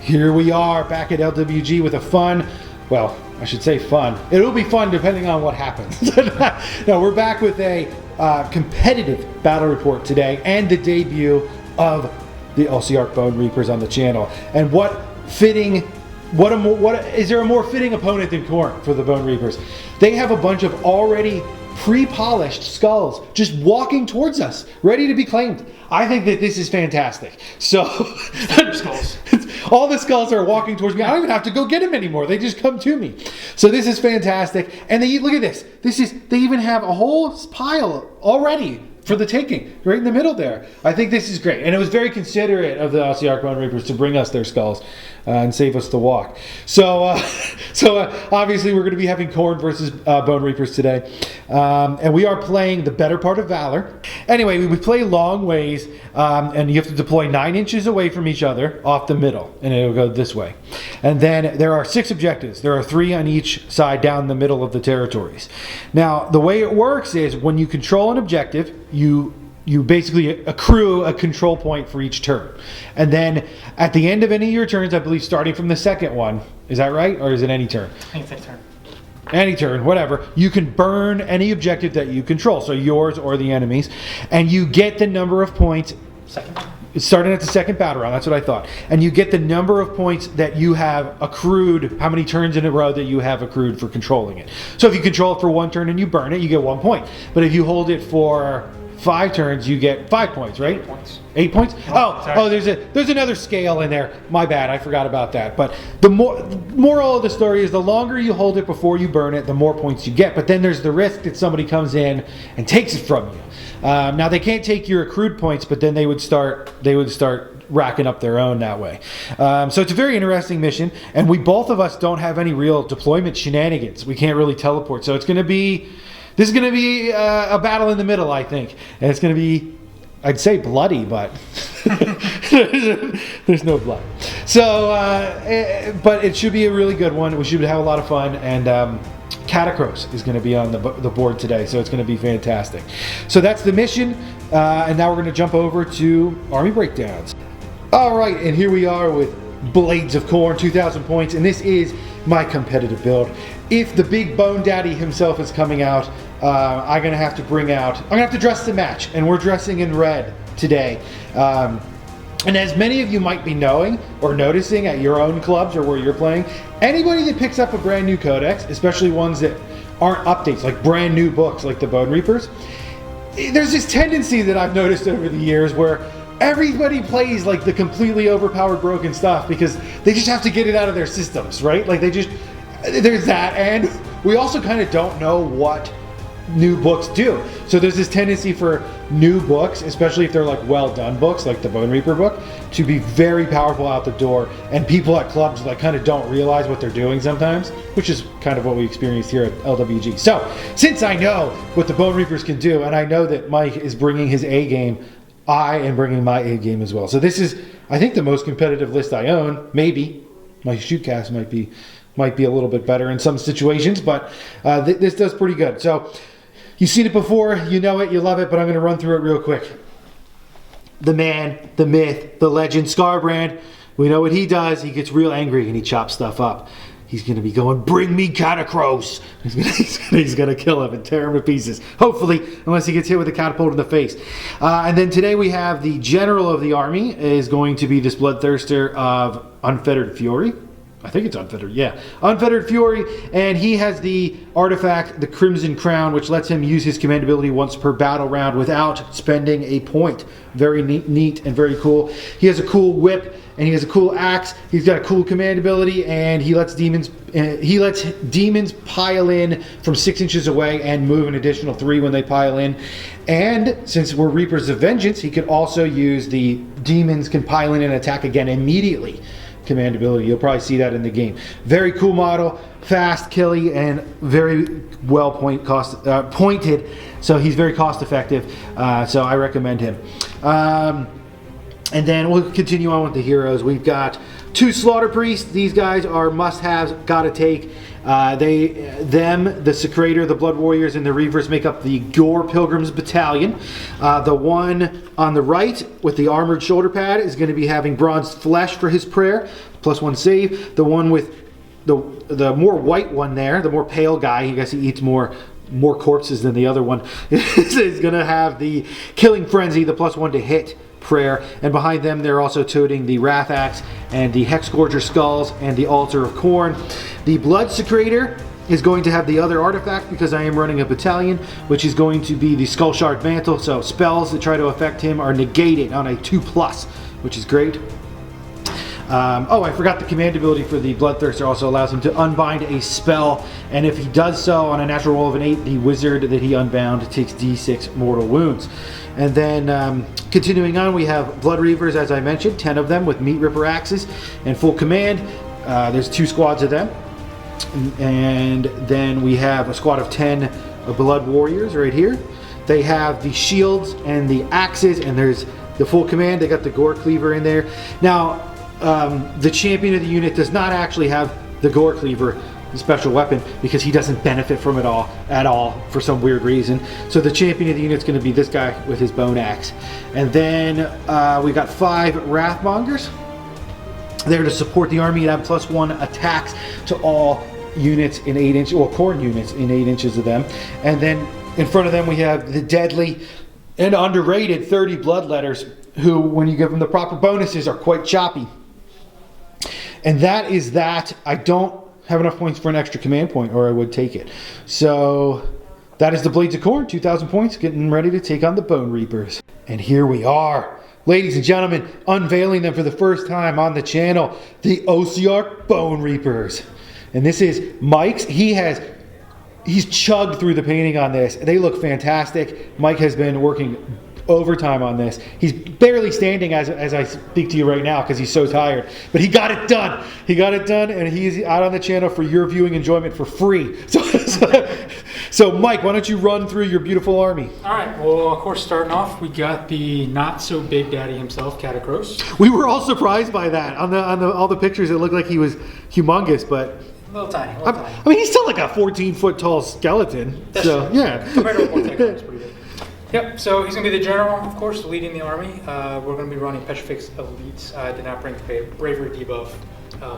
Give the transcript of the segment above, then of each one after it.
Here we are back at LWG with a fun, well, I should say fun. It'll be fun depending on what happens. No, we're back with a competitive battle report today and the debut of the Ossiarch Bonereapers on the channel. And what is there a more fitting opponent than Khorne for the Bonereapers? They have a bunch of already pre-polished skulls just walking towards us, ready to be claimed. I think that this is fantastic. So skulls. All the skulls are walking towards me. I don't even have to go get them anymore. They just come to me. So this is fantastic. And they look at this. They even have a whole pile already for the taking, right in the middle there. I think this is great. And it was very considerate of the Ossiarch Bonereapers to bring us their skulls and save us the walk. So obviously we're going to be having Khorne versus Bonereapers today. And we are playing the better part of Valor. Anyway, we play long ways, and you have to deploy 9 inches away from each other off the middle, and it'll go this way. And then there are 6 objectives. There are 3 on each side down the middle of the territories. Now, the way it works is when you control an objective, you basically accrue a control point for each turn. And then at the end of any of your turns, I believe starting from the second one, is that right? Or is it any turn? I think it's any turn. Any turn, whatever. You can burn any objective that you control, so yours or the enemy's, and you get the number of points. It's starting at the second battle round, that's what I thought. And you get the number of points that you have accrued, how many turns in a row that you have accrued for controlling it. So if you control it for 1 turn and you burn it, you get 1 point. But if you hold it for 5 turns, you get 5 points, right? 8 points. 8 points? Oh, there's another scale in there. My bad, I forgot about that. But the moral of the story is the longer you hold it before you burn it, the more points you get. But then there's the risk that somebody comes in and takes it from you. Now they can't take your accrued points, but then they would start racking up their own that way. So it's a very interesting mission, and both of us don't have any real deployment shenanigans. We can't really teleport, so this is going to be a battle in the middle, I think. And it's going to be, I'd say bloody, but there's no blood. So, but it should be a really good one. We should have a lot of fun. And Katakros is going to be on the board today, so it's going to be fantastic. So that's the mission. And now we're going to jump over to Army Breakdowns. All right, and here we are with Blades of Khorne, 2,000 points. And this is my competitive build. If the big Bone Daddy himself is coming out, I'm gonna have to dress to match, and we're dressing in red today. And as many of you might be knowing or noticing at your own clubs or where you're playing, anybody that picks up a brand new codex, especially ones that aren't updates, like brand new books like the Bonereapers, there's this tendency that I've noticed over the years where everybody plays like the completely overpowered broken stuff because they just have to get it out of their systems, right? Like there's that, and we also kind of don't know what new books do. So there's this tendency for new books, especially if they're like well done books like the Bonereaper book, to be very powerful out the door, and people at clubs like kind of don't realize what they're doing sometimes, which is kind of what we experienced here at LWG. So since I know what the Bonereapers can do, and I know that Mike is bringing his A game, I am bringing my A game as well. So this is, I think, the most competitive list I own. Maybe my shootcast might be a little bit better in some situations, but this does pretty good. So you've seen it before, you know it, you love it, but I'm going to run through it real quick. The man, the myth, the legend, Scarbrand. We know what he does. He gets real angry and he chops stuff up. He's going to be going, bring me Katakros. He's going to kill him and tear him to pieces. Hopefully, unless he gets hit with a catapult in the face. And then today we have the general of the army is going to be this bloodthirster of Unfettered Fury. I think it's Unfettered, yeah. Unfettered Fury, and he has the artifact, the Crimson Crown, which lets him use his command ability once per battle round without spending a point. Very neat and very cool. He has a cool whip, and he has a cool axe. He's got a cool command ability, and he lets demons pile in from 6 inches away and move an additional 3 when they pile in. And since we're Reapers of Vengeance, he could also use the demons can pile in and attack again immediately. Command ability. You'll probably see that in the game. Very cool model, fast, killy, and very well pointed. So he's very cost effective. So I recommend him. And then we'll continue on with the heroes. We've got 2 Slaughter Priests. These guys are must-haves, gotta take. The Secretor, the Blood Warriors, and the Reavers make up the Gore Pilgrims Battalion. The one on the right with the armored shoulder pad is going to be having Bronzed Flesh for his prayer, +1 save. The one with the more white one there, the more pale guy, I guess he eats more corpses than the other one, is going to have the Killing Frenzy, the +1 to hit prayer, and behind them they're also toting the Wrath Axe and the Hexgorger Skulls and the Altar of Khorne. The Blood Secretor is going to have the other artifact because I am running a battalion, which is going to be the Skull Shard Mantle, so spells that try to affect him are negated on a 2+, which is great. I forgot the command ability for the Bloodthirster also allows him to unbind a spell, and if he does so on a natural roll of an 8, the wizard that he unbound takes d6 mortal wounds. And then continuing on, we have Blood Reavers, as I mentioned, 10 of them with Meat Ripper axes and full command. There's 2 squads of them. And then we have a squad of 10 Blood Warriors right here. They have the shields and the axes, and there's the full command. They got the Gore Cleaver in there. Now, the champion of the unit does not actually have the Gore Cleaver, the special weapon, because he doesn't benefit from it at all for some weird reason. So the champion of the unit is going to be this guy with his bone axe. And then we got 5 Wrathmongers there to support the army and have +1 attacks to all units in 8 inches, or Khorne units in 8 inches of them. And then in front of them we have the deadly and underrated 30 Bloodletters, who, when you give them the proper bonuses, are quite choppy. And that is that. I don't have enough points for an extra command point, or I would take it. So that is the Blades of Khorne, 2,000 points, getting ready to take on the Bonereapers. And here we are, ladies and gentlemen, unveiling them for the first time on the channel, the Ossiarch Bonereapers. And this is Mike's. He's chugged through the painting on this. They look fantastic. Mike has been working overtime on this. He's barely standing as I speak to you right now because he's so tired. But he got it done. He got it done, and he's out on the channel for your viewing enjoyment for free. So Mike, why don't you run through your beautiful army? All right. Well, of course, starting off, we got the not so big daddy himself, Katakros. We were all surprised by that. On all the pictures, it looked like he was humongous, but A little tiny. I mean, he's still like a 14-foot tall skeleton. That's so true. yeah. Compared to a Vortex, it's pretty good. Yep, so he's going to be the general, of course, leading the army. We're going to be running Petrifix Elites. I did not bring the Bravery debuff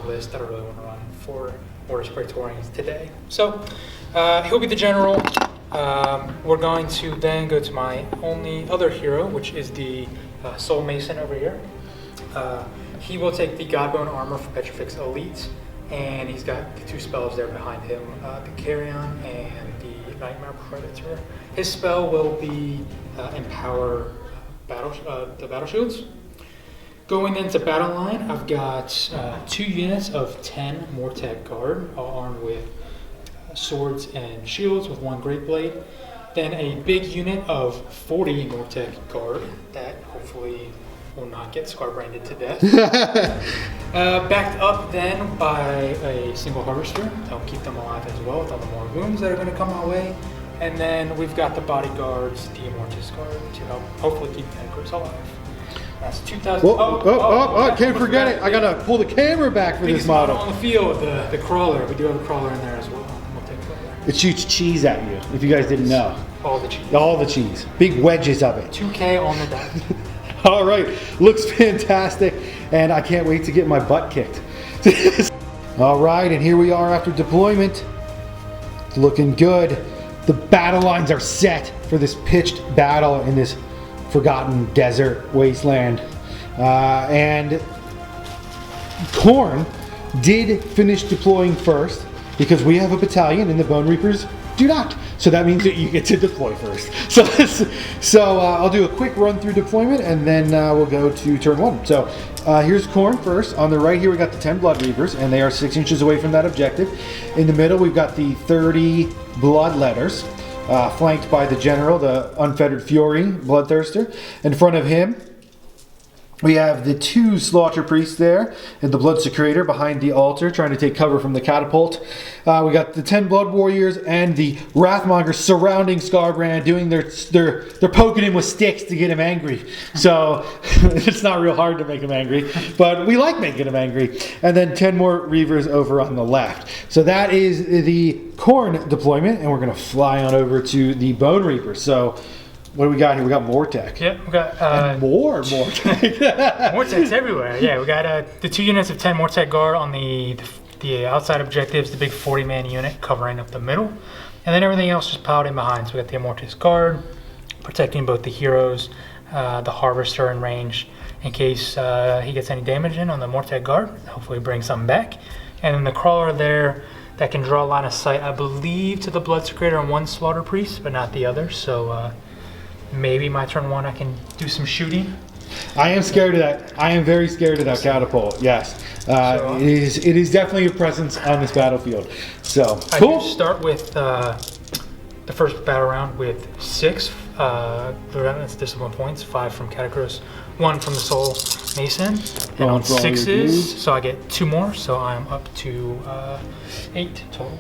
list that I really want to run for Orders Praetorians today. So he'll be the general. We're going to then go to my only other hero, which is the Soul Mason over here. He will take the Godbone armor for Petrifix Elite, and he's got the 2 spells there behind him, the Carrion and the Nightmare Predator. His spell will be empower the battle shields. Going into battle line, I've got 2 units of 10 Mortec Guard, all armed with swords and shields with 1 Great Blade. Then a big unit of 40 Mortec Guard that hopefully will not get scar-branded to death. Backed up then by a single Harvester. That'll keep them alive as well with all the more wounds that are going to come our way. And then we've got the Bodyguards, the Immortus Guard, to help hopefully keep Katakros alive. That's 2,000. I can't forget it. I got to pull the camera back for this model. On the field, the crawler. We do have a crawler in there as well. We'll take it there. It shoots cheese at you, if you guys didn't know. All the cheese. All the cheese. Big wedges of it. 2K on the dot. All right, looks fantastic, and I can't wait to get my butt kicked. All right, and here we are after deployment. It's looking good. The battle lines are set for this pitched battle in this forgotten desert wasteland. And Khorne did finish deploying first because we have a battalion and the Bonereapers do not. So that means that you get to deploy first. So I'll do a quick run through deployment and then we'll go to turn 1. So here's Khorne first. On the right here we got the 10 Blood Reapers, and they are 6 inches away from that objective. In the middle we've got the 30 Bloodletters, flanked by the General, the Unfettered Fury Bloodthirster. In front of him We have the 2 Slaughter Priests there, and the Blood Secretor behind the altar, trying to take cover from the catapult. We got the 10 Blood Warriors and the Wrathmongers surrounding Scarbrand, doing they're poking him with sticks to get him angry. So it's not real hard to make him angry, but we like making him angry. And then 10 more Reavers over on the left. So that is the Khorne deployment, and we're going to fly on over to the Bonereapers. So what do we got here? We got Mortec. Yep, we got more Mortec. Mortec's everywhere. Yeah, we got the 2 units of 10 Mortec Guard on the outside objectives, the big 40-man unit covering up the middle, and then everything else just piled in behind. So we got the Immortus Guard protecting both the heroes, the Harvester in range in case he gets any damage in on the Mortec Guard. Hopefully bring something back. And then the Crawler there that can draw line of sight, I believe, to the Blood Secretor and 1 Slaughter Priest, but not the other. So maybe my turn 1 I can do some shooting. I am scared of that. I am very scared of that catapult. Yes, it is definitely a presence on this battlefield. So cool. I do start with the first battle round with 6 relentless discipline points, 5 from Katakros, 1 from the Soul Mason, and on 6s, so I get 2 more. So I'm up to 8 total.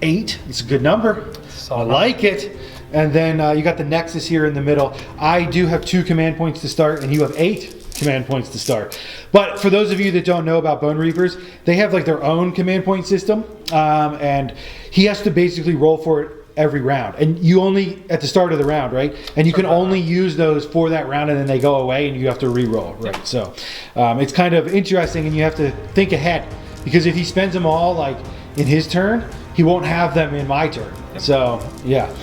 8. It's a good number. I like it. And then you got the Nexus here in the middle. I do have 2 command points to start, and you have 8 command points to start. But for those of you that don't know about Bonereapers, they have like their own command point system, and he has to basically roll for it every round. And you only at the start of the round, right? And you can only use those for that round, and then they go away, and you have to re-roll, right? So it's kind of interesting, and you have to think ahead, because if he spends them all like in his turn, he won't have them in my turn. So yeah.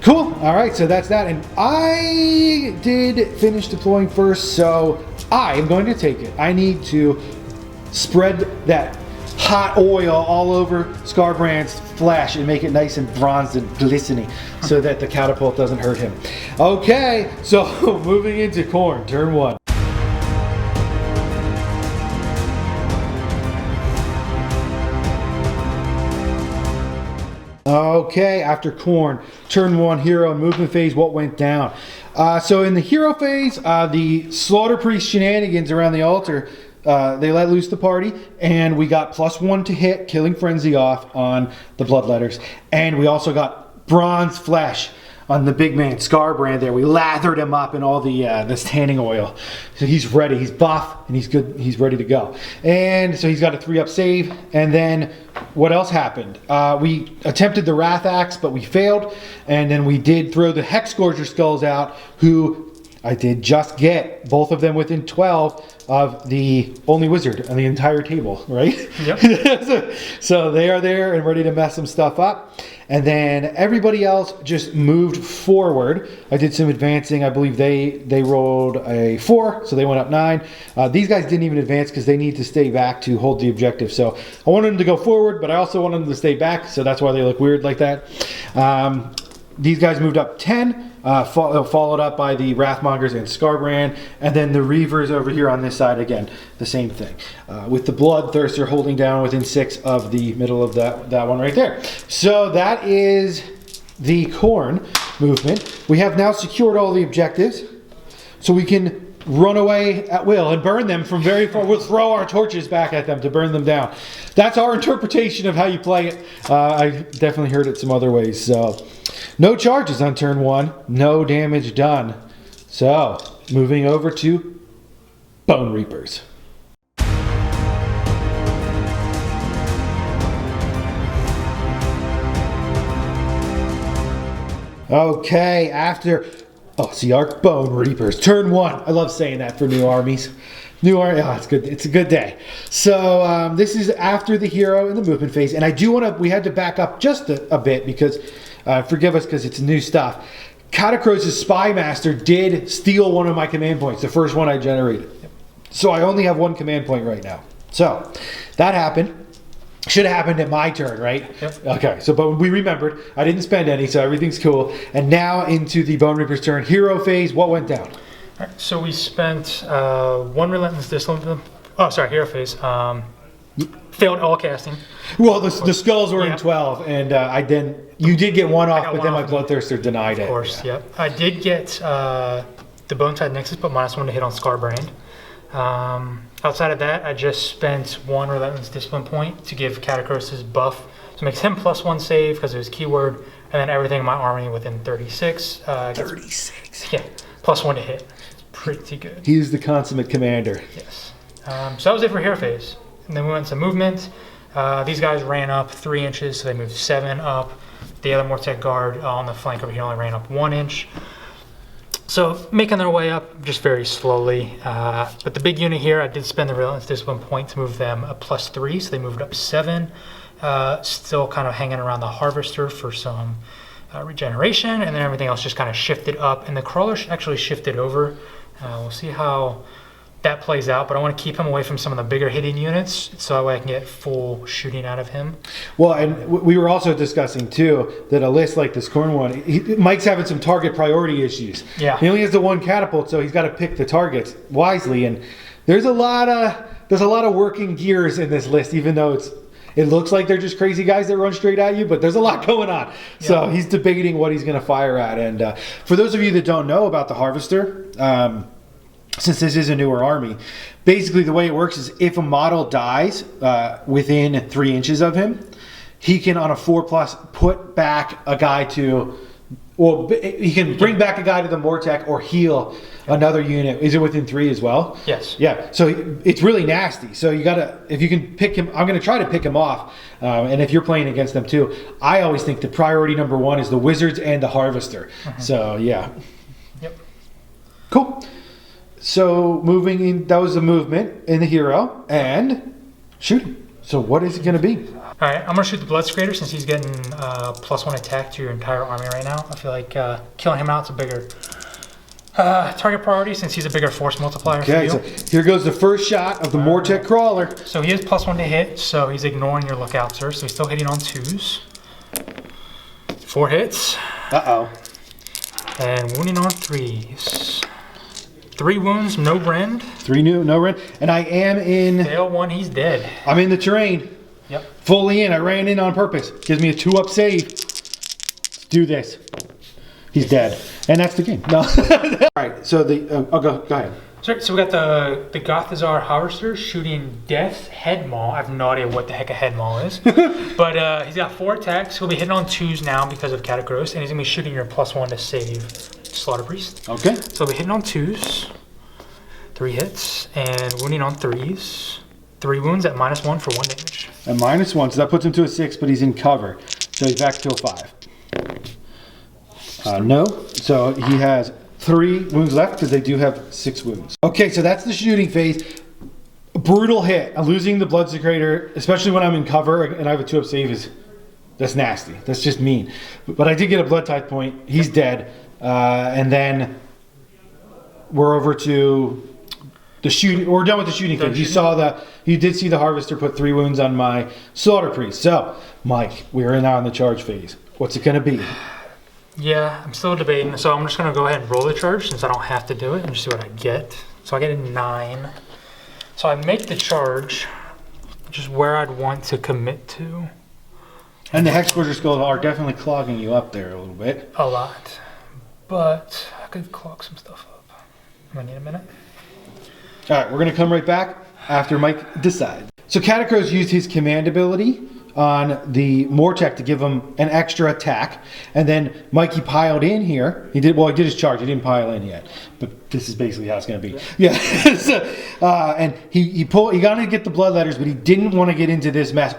Cool. All right, so that's that. And I did finish deploying first, so I am going to take it. I need to spread that hot oil all over Scarbrand's flesh and make it nice and bronzed and glistening so that the catapult doesn't hurt him. Okay, so moving into Khorne, turn 1. Okay, after Khorne, turn 1 hero and movement phase, what went down? So in the hero phase, the Slaughter Priest shenanigans around the altar, they let loose the party, and we got +1 to hit, killing Frenzy off on the Bloodletters. And we also got bronze flesh on the big man Scarbrand there. We lathered him up in all the tanning oil. So he's ready, he's buff, and he's good, he's ready to go. And so he's got a 3-up save, and then what else happened? We attempted the Wrath Axe, but we failed, and then we did throw the Hexscourger Skulls out, who I did just get both of them within 12 of the only wizard on the entire table, right? Yep. So they are there and ready to mess some stuff up. And then everybody else just moved forward. I did some advancing. I believe they rolled a 4, so they went up 9. These guys didn't even advance because they need to stay back to hold the objective. So I wanted them to go forward, but I also wanted them to stay back, so that's why they look weird like that. These guys moved up 10, followed up by the Wrathmongers and Scarbrand, and then the Reavers over here on this side again, the same thing. With the Bloodthirster holding down within 6 of the middle of that one right there. So that is the Khorne movement. We have now secured all the objectives, so we can run away at will and burn them from very far. We'll throw our torches back at them to burn them down. That's our interpretation of how you play it. I definitely heard it some other ways. So no charges on turn 1, no damage done. So moving over to Bonereapers. Okay, after Ossiarch Bonereapers, turn 1. I love saying that for new armies. New army, it's good. It's a good day. So this is after the hero in the movement phase, and I do want to. We had to back up just a bit because, forgive us, because it's new stuff. Katakros' Spy Master did steal one of my command points, the first one I generated. So I only have 1 command point right now. So that happened. Should have happened at my turn, right? Yep. Okay, so but we remembered. I didn't spend any, so everything's cool. And now into the Bonereapers' turn. Hero phase, what went down? All right, so we spent 1 relentless discipline. Oh, sorry, hero phase. Failed all casting. Well, the skulls were in 12, and you did get 1 off, but then my Bloodthirster denied it. Of course, yep. I did get the Boneside Nexus, but -1 to hit on Scarbrand. Outside of that, I just spent 1 Relentless Discipline point to give Katakros his buff. So it makes him +1 save because of his keyword, and then everything in my army within 36. 36. Yeah, +1 to hit. It's pretty good. He's the consummate commander. Yes. So that was it for hero phase. And then we went to movement. These guys ran up 3 inches, so they moved 7 up. The other Mortec guard on the flank over here only ran up 1 inch. So making their way up just very slowly. But the big unit here, I did spend the Relentless Discipline point to move them a +3, so they moved up 7. Still kind of hanging around the Harvester for some regeneration, and then everything else just kind of shifted up. And the Crawler actually shifted over. We'll see how that plays out, but I want to keep him away from some of the bigger hitting units so that way I can get full shooting out of him. Well, and we were also discussing too that a list like this Khorne one, Mike's having some target priority issues. Yeah. He only has the 1 catapult, so he's got to pick the targets wisely. And there's a lot of working gears in this list, even though it looks like they're just crazy guys that run straight at you, but there's a lot going on. Yeah. So he's debating what he's going to fire at. And for those of you that don't know about the Harvester, since this is a newer army, basically the way it works is if a model dies within 3 inches of him, he can on a 4+ put back a guy to, well, he can bring back a guy to the Mortec or heal another unit. Is it within 3 as well? Yes. Yeah. So it's really nasty. So you gotta, if you can pick him, I'm gonna try to pick him off. And if you're playing against them too, I always think the priority number 1 is the Wizards and the Harvester. So yeah. Yep. Cool. So moving in, that was the movement in the hero and shooting. So what is it going to be? All right, I'm going to shoot the Blood Scrader since he's getting +1 attack to your entire army right now. I feel like killing him out's a bigger target priority since he's a bigger force multiplier for you. So here goes the first shot of the Mortec Crawler. So he is +1 to hit, so he's ignoring your lookout, sir. So he's still hitting on 2s. 4 hits. Uh-oh. And wounding on 3s. 3 wounds, no rend. 3 no rend. And I am in... Fail 1, he's dead. I'm in the terrain. Yep. Fully in. I ran in on purpose. Gives me a 2-up save. Let's do this. He's dead. And that's the game. No. All right, so the... go ahead. So we got the Gothazar Harvester shooting Death Head Maul. I have no idea what the heck a Head Maul is. But he's got 4 attacks. He'll be hitting on 2s now because of Katakros. And he's going to be shooting your +1 to save Slaughter Priest. Okay. So we'll be hitting on 2s. 3 hits. And wounding on 3s. 3 wounds at -1 for 1 damage. At -1, so that puts him to a 6, but he's in cover. So he's back to a 5. No. So he has 3 wounds left because they do have 6 wounds. Okay, so that's the shooting phase. Brutal hit. Losing the Blood Secretor, especially when I'm in cover and I have a 2-up save, that's nasty. That's just mean. But I did get a Blood Tithe point. He's dead. And then we're over to the shooting. We're done with the shooting phase. You did see the Harvester put 3 wounds on my Slaughter Priest. So, Mike, we're now in the charge phase. What's it going to be? Yeah, I'm still debating. So I'm just going to go ahead and roll the charge since I don't have to do it and just see what I get. So I get a 9. So I make the charge, which is where I'd want to commit to. And the Hexforger Skulls are definitely clogging you up there a little bit. A lot. But I could clog some stuff up. I'm going to need a minute. All right, we're going to come right back after Mike decides. So Katakros used his command ability on the Mortec to give him an extra attack, and then Mikey piled in here. He did his charge. He didn't pile in yet, but this is basically how it's going to be. Yeah. So, and he got to get the bloodletters, but he didn't want to get into this mess.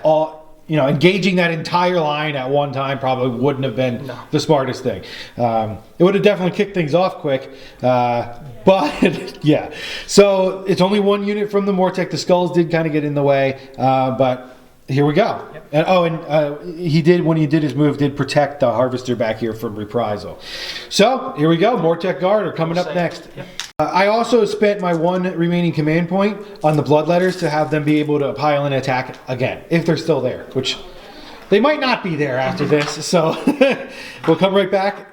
Engaging that entire line at one time probably wouldn't have been the smartest thing. It would have definitely kicked things off quick. But yeah, so it's only 1 unit from the Mortec. The skulls did kind of get in the way, but here we go. Yep. And he did, when he did his move, did protect the Harvester back here from reprisal. So here we go. Mortec Guard are coming up next. Yep. I also spent my 1 remaining command point on the Bloodletters to have them be able to pile in attack again, if they're still there, which they might not be there after this. So we'll come right back.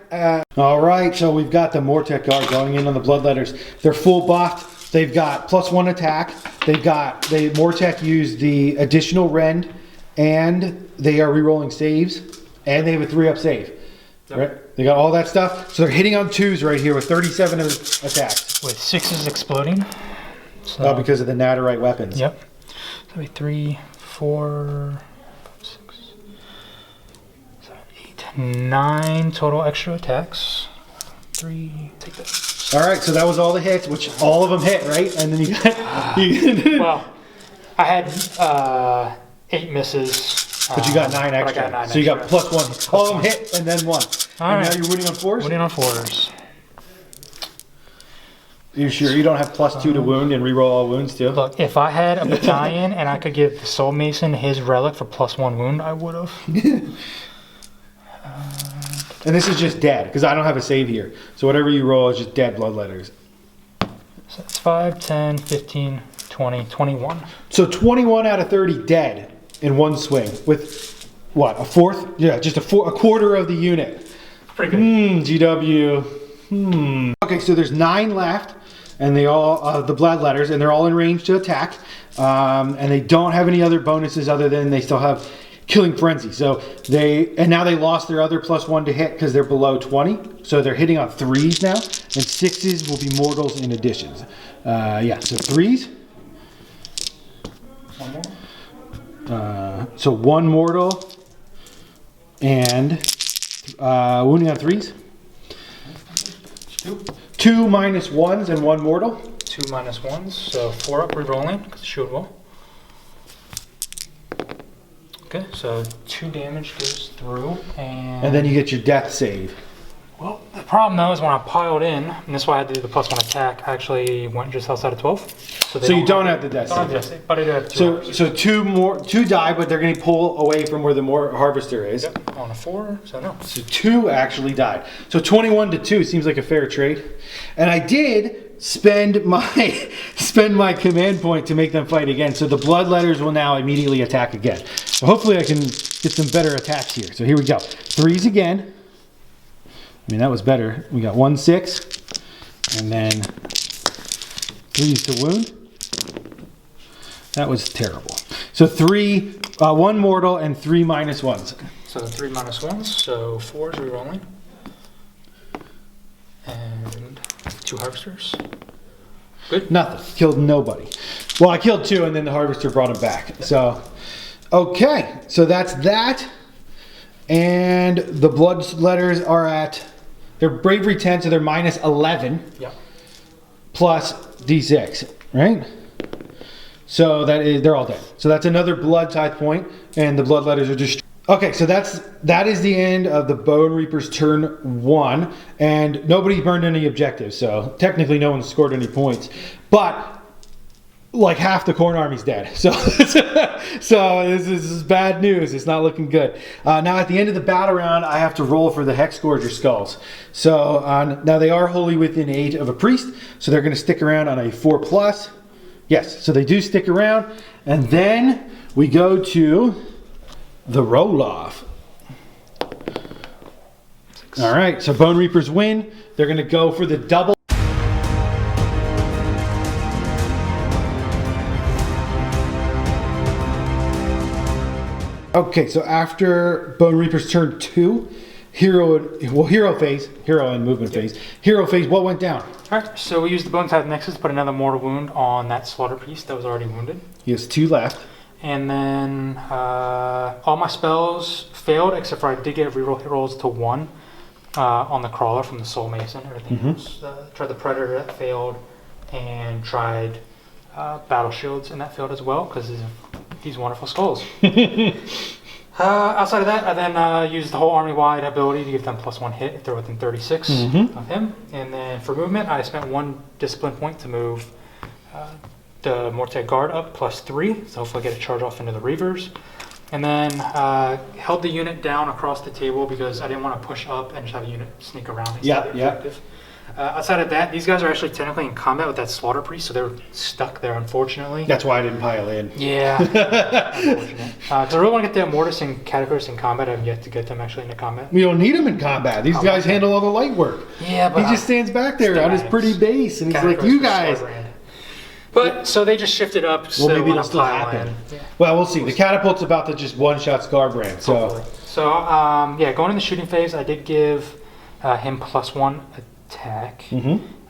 All right, so we've got the Mortec Guard going in on the Bloodletters. They're full buffed. They've got +1 attack. Mortec used the additional rend, and they are re-rolling saves, and they have a 3-up save. Yep. Right? They got all that stuff. So they're hitting on 2s right here with 37 attacks. With 6s exploding. So, because of the Naderite weapons. Yep. So that'd be 3, 4, 6, 7, 8, 9 total extra attacks. 3, take that. All right, so that was all the hits, which all of them hit, right? And then you got... Well, I had 8 misses. But you got 9 extra. I got 9 so you got +1. All of them hit and then 1. All and right. now you're winning on 4s? Winning on 4s. You sure you don't have +2 to wound and reroll all wounds too? Look, if I had a battalion and I could give the Soul Mason his relic for +1 wound, I would have. And this is just dead, because I don't have a save here. So whatever you roll is just dead bloodletters. So it's 5, 10, 15, 20, 21. So 21 out of 30 dead in one swing with, what, a fourth? Yeah, just a quarter of the unit. Pretty good. GW. Okay, so there's 9 left, and they all, the bloodletters, and they're all in range to attack. And they don't have any other bonuses other than they still have Killing Frenzy. So now they lost their other +1 to hit because they're below 20. So they're hitting on 3s now, and 6s will be mortals in additions. Yeah, so 3s. One more. So 1 mortal and wounding on 3s. 2 -1s and 1 mortal. 2 -1s, so 4 up rerolling because shield wall. Okay, so 2 damage goes through, And then you get your death save. Well, the problem though is when I piled in, and this is why I had to do the +1 attack, I actually went just outside of 12. So you don't have the death Don't have save. the death save, but I do have 2. So 2 die, but they're going to pull away from where the harvester is. Yep, on a 4, so no. So 2 actually died. So 21 to 2 seems like a fair trade. And I did spend my command point to make them fight again. So the bloodletters will now immediately attack again. So hopefully I can get some better attacks here. So here we go. 3s again. I mean, that was better. We got 1 6, and then 3s to wound. That was terrible. So 1 mortal and 3 -1s. So 3 -1s, so 4s rerolling. And 2 harvesters. Good. Nothing. Killed nobody. Well, I killed 2, and then the harvester brought him back. So, okay. So that's that. And the bloodletters are at, they're bravery 10, so they're -11. Yeah. Plus D6, right? So they're all dead. So that's another blood tithe point, and the bloodletters are just. Okay, so that is the end of the Bonereapers turn 1, and nobody burned any objectives. So technically, no one scored any points, but like half the Khorne army's dead. So this is bad news. It's not looking good. Now at the end of the battle round, I have to roll for the Hexgorger skulls. So now they are wholly within age of a priest, so they're going to stick around on a 4+. Yes, so they do stick around, and then we go to the roll-off. All right, so Bonereapers win. They're going to go for the double. Okay, so after Bonereapers turn 2, hero and movement phase. Hero phase, what went down? Alright, so we used the Bone Tithe Nexus to put another mortal wound on that Slaughter Priest that was already wounded. He has 2 left. And then all my spells failed, except for I did get reroll hit rolls to 1 on the Crawler from the Soul Mason. Everything else. Tried the Predator, that failed, and tried Battle Shields, and that failed as well, because these wonderful skulls. Outside of that, I then used the whole army-wide ability to give them +1 hit if they're within 36 of him. And then for movement, I spent 1 discipline point to move the Morte Guard up +3, so hopefully I get a charge off into the Reavers. And then held the unit down across the table because I didn't want to push up and just have a unit sneak around. Outside of that, these guys are actually technically in combat with that Slaughter Priest, so they're stuck there, unfortunately. That's why I didn't pile in. Yeah, unfortunate. Because I really want to get the Mortis and Katakros in combat. I've yet to get them actually into combat. We don't need him in combat. These guys handle all the light work. Yeah, but he just stands back there on his pretty base, and he's like, "You guys." But so they just shifted up. Well, maybe it'll still happen. Yeah. Well, we'll see. The catapult's about to just one-shot Scarbrand. So, yeah, going in the shooting phase, I did give him +1 attack.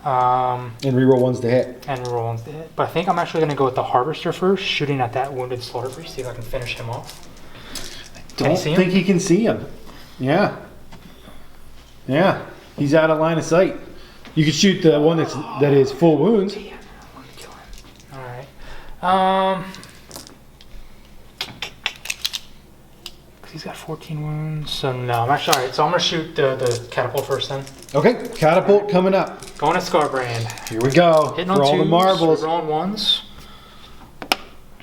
And reroll ones to hit. And reroll ones to hit. But I think I'm actually going to go with the Harvester first, shooting at that wounded Slaughter Priest, see if I can finish him off. Don't think he can see him. Yeah. Yeah. He's out of line of sight. You could shoot the one that is full wounds. Yeah, I want to kill him. Alright. He's got 14 wounds, so no, I'm actually alright. So I'm gonna shoot the catapult first then. Okay, catapult coming up. Going to Scarbrand. Here we go. Hitting for on all the marbles. Rolling ones.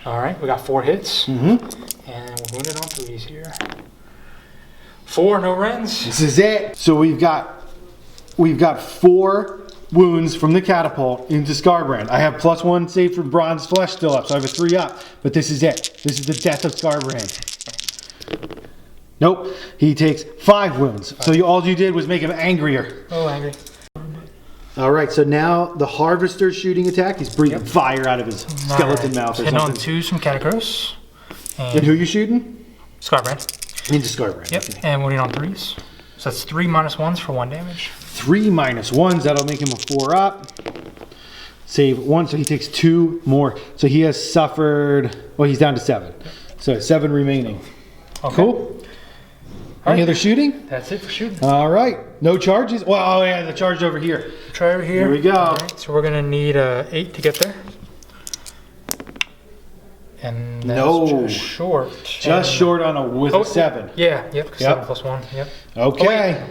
Alright, we got 4 hits. Mm-hmm. And we're wounded on 3s here. 4, no rends. This is it. So we've got 4 wounds from the catapult into Scarbrand. I have +1 save for bronze flesh still up, so I have a 3 up. But this is it. This is the death of Scarbrand. Nope, he takes 5 wounds. So all you did was make him angrier. Oh, angry. All right, so now the Harvester's shooting attack. He's breathing fire out of his skeleton mouth or Hitting something. on 2s from Katakros. And who you shooting? Scarbrand. Into Scarbrand. Yep, Okay. and wounding on 3s. So that's 3 -1s for 1 damage. 3 -1s, that'll make him a 4 up. Save 1, so he takes 2 more. So he has suffered, well, he's down to 7. So 7 remaining. Okay. Cool. Any other shooting? That's it for shooting. All right. No charges? Well, oh yeah, the charge over here. Try over here. Here we go. Right, so we're gonna need 8 to get there. And that's just short. Just short on a 7. Yeah, yep, 7 +1, yep. Okay.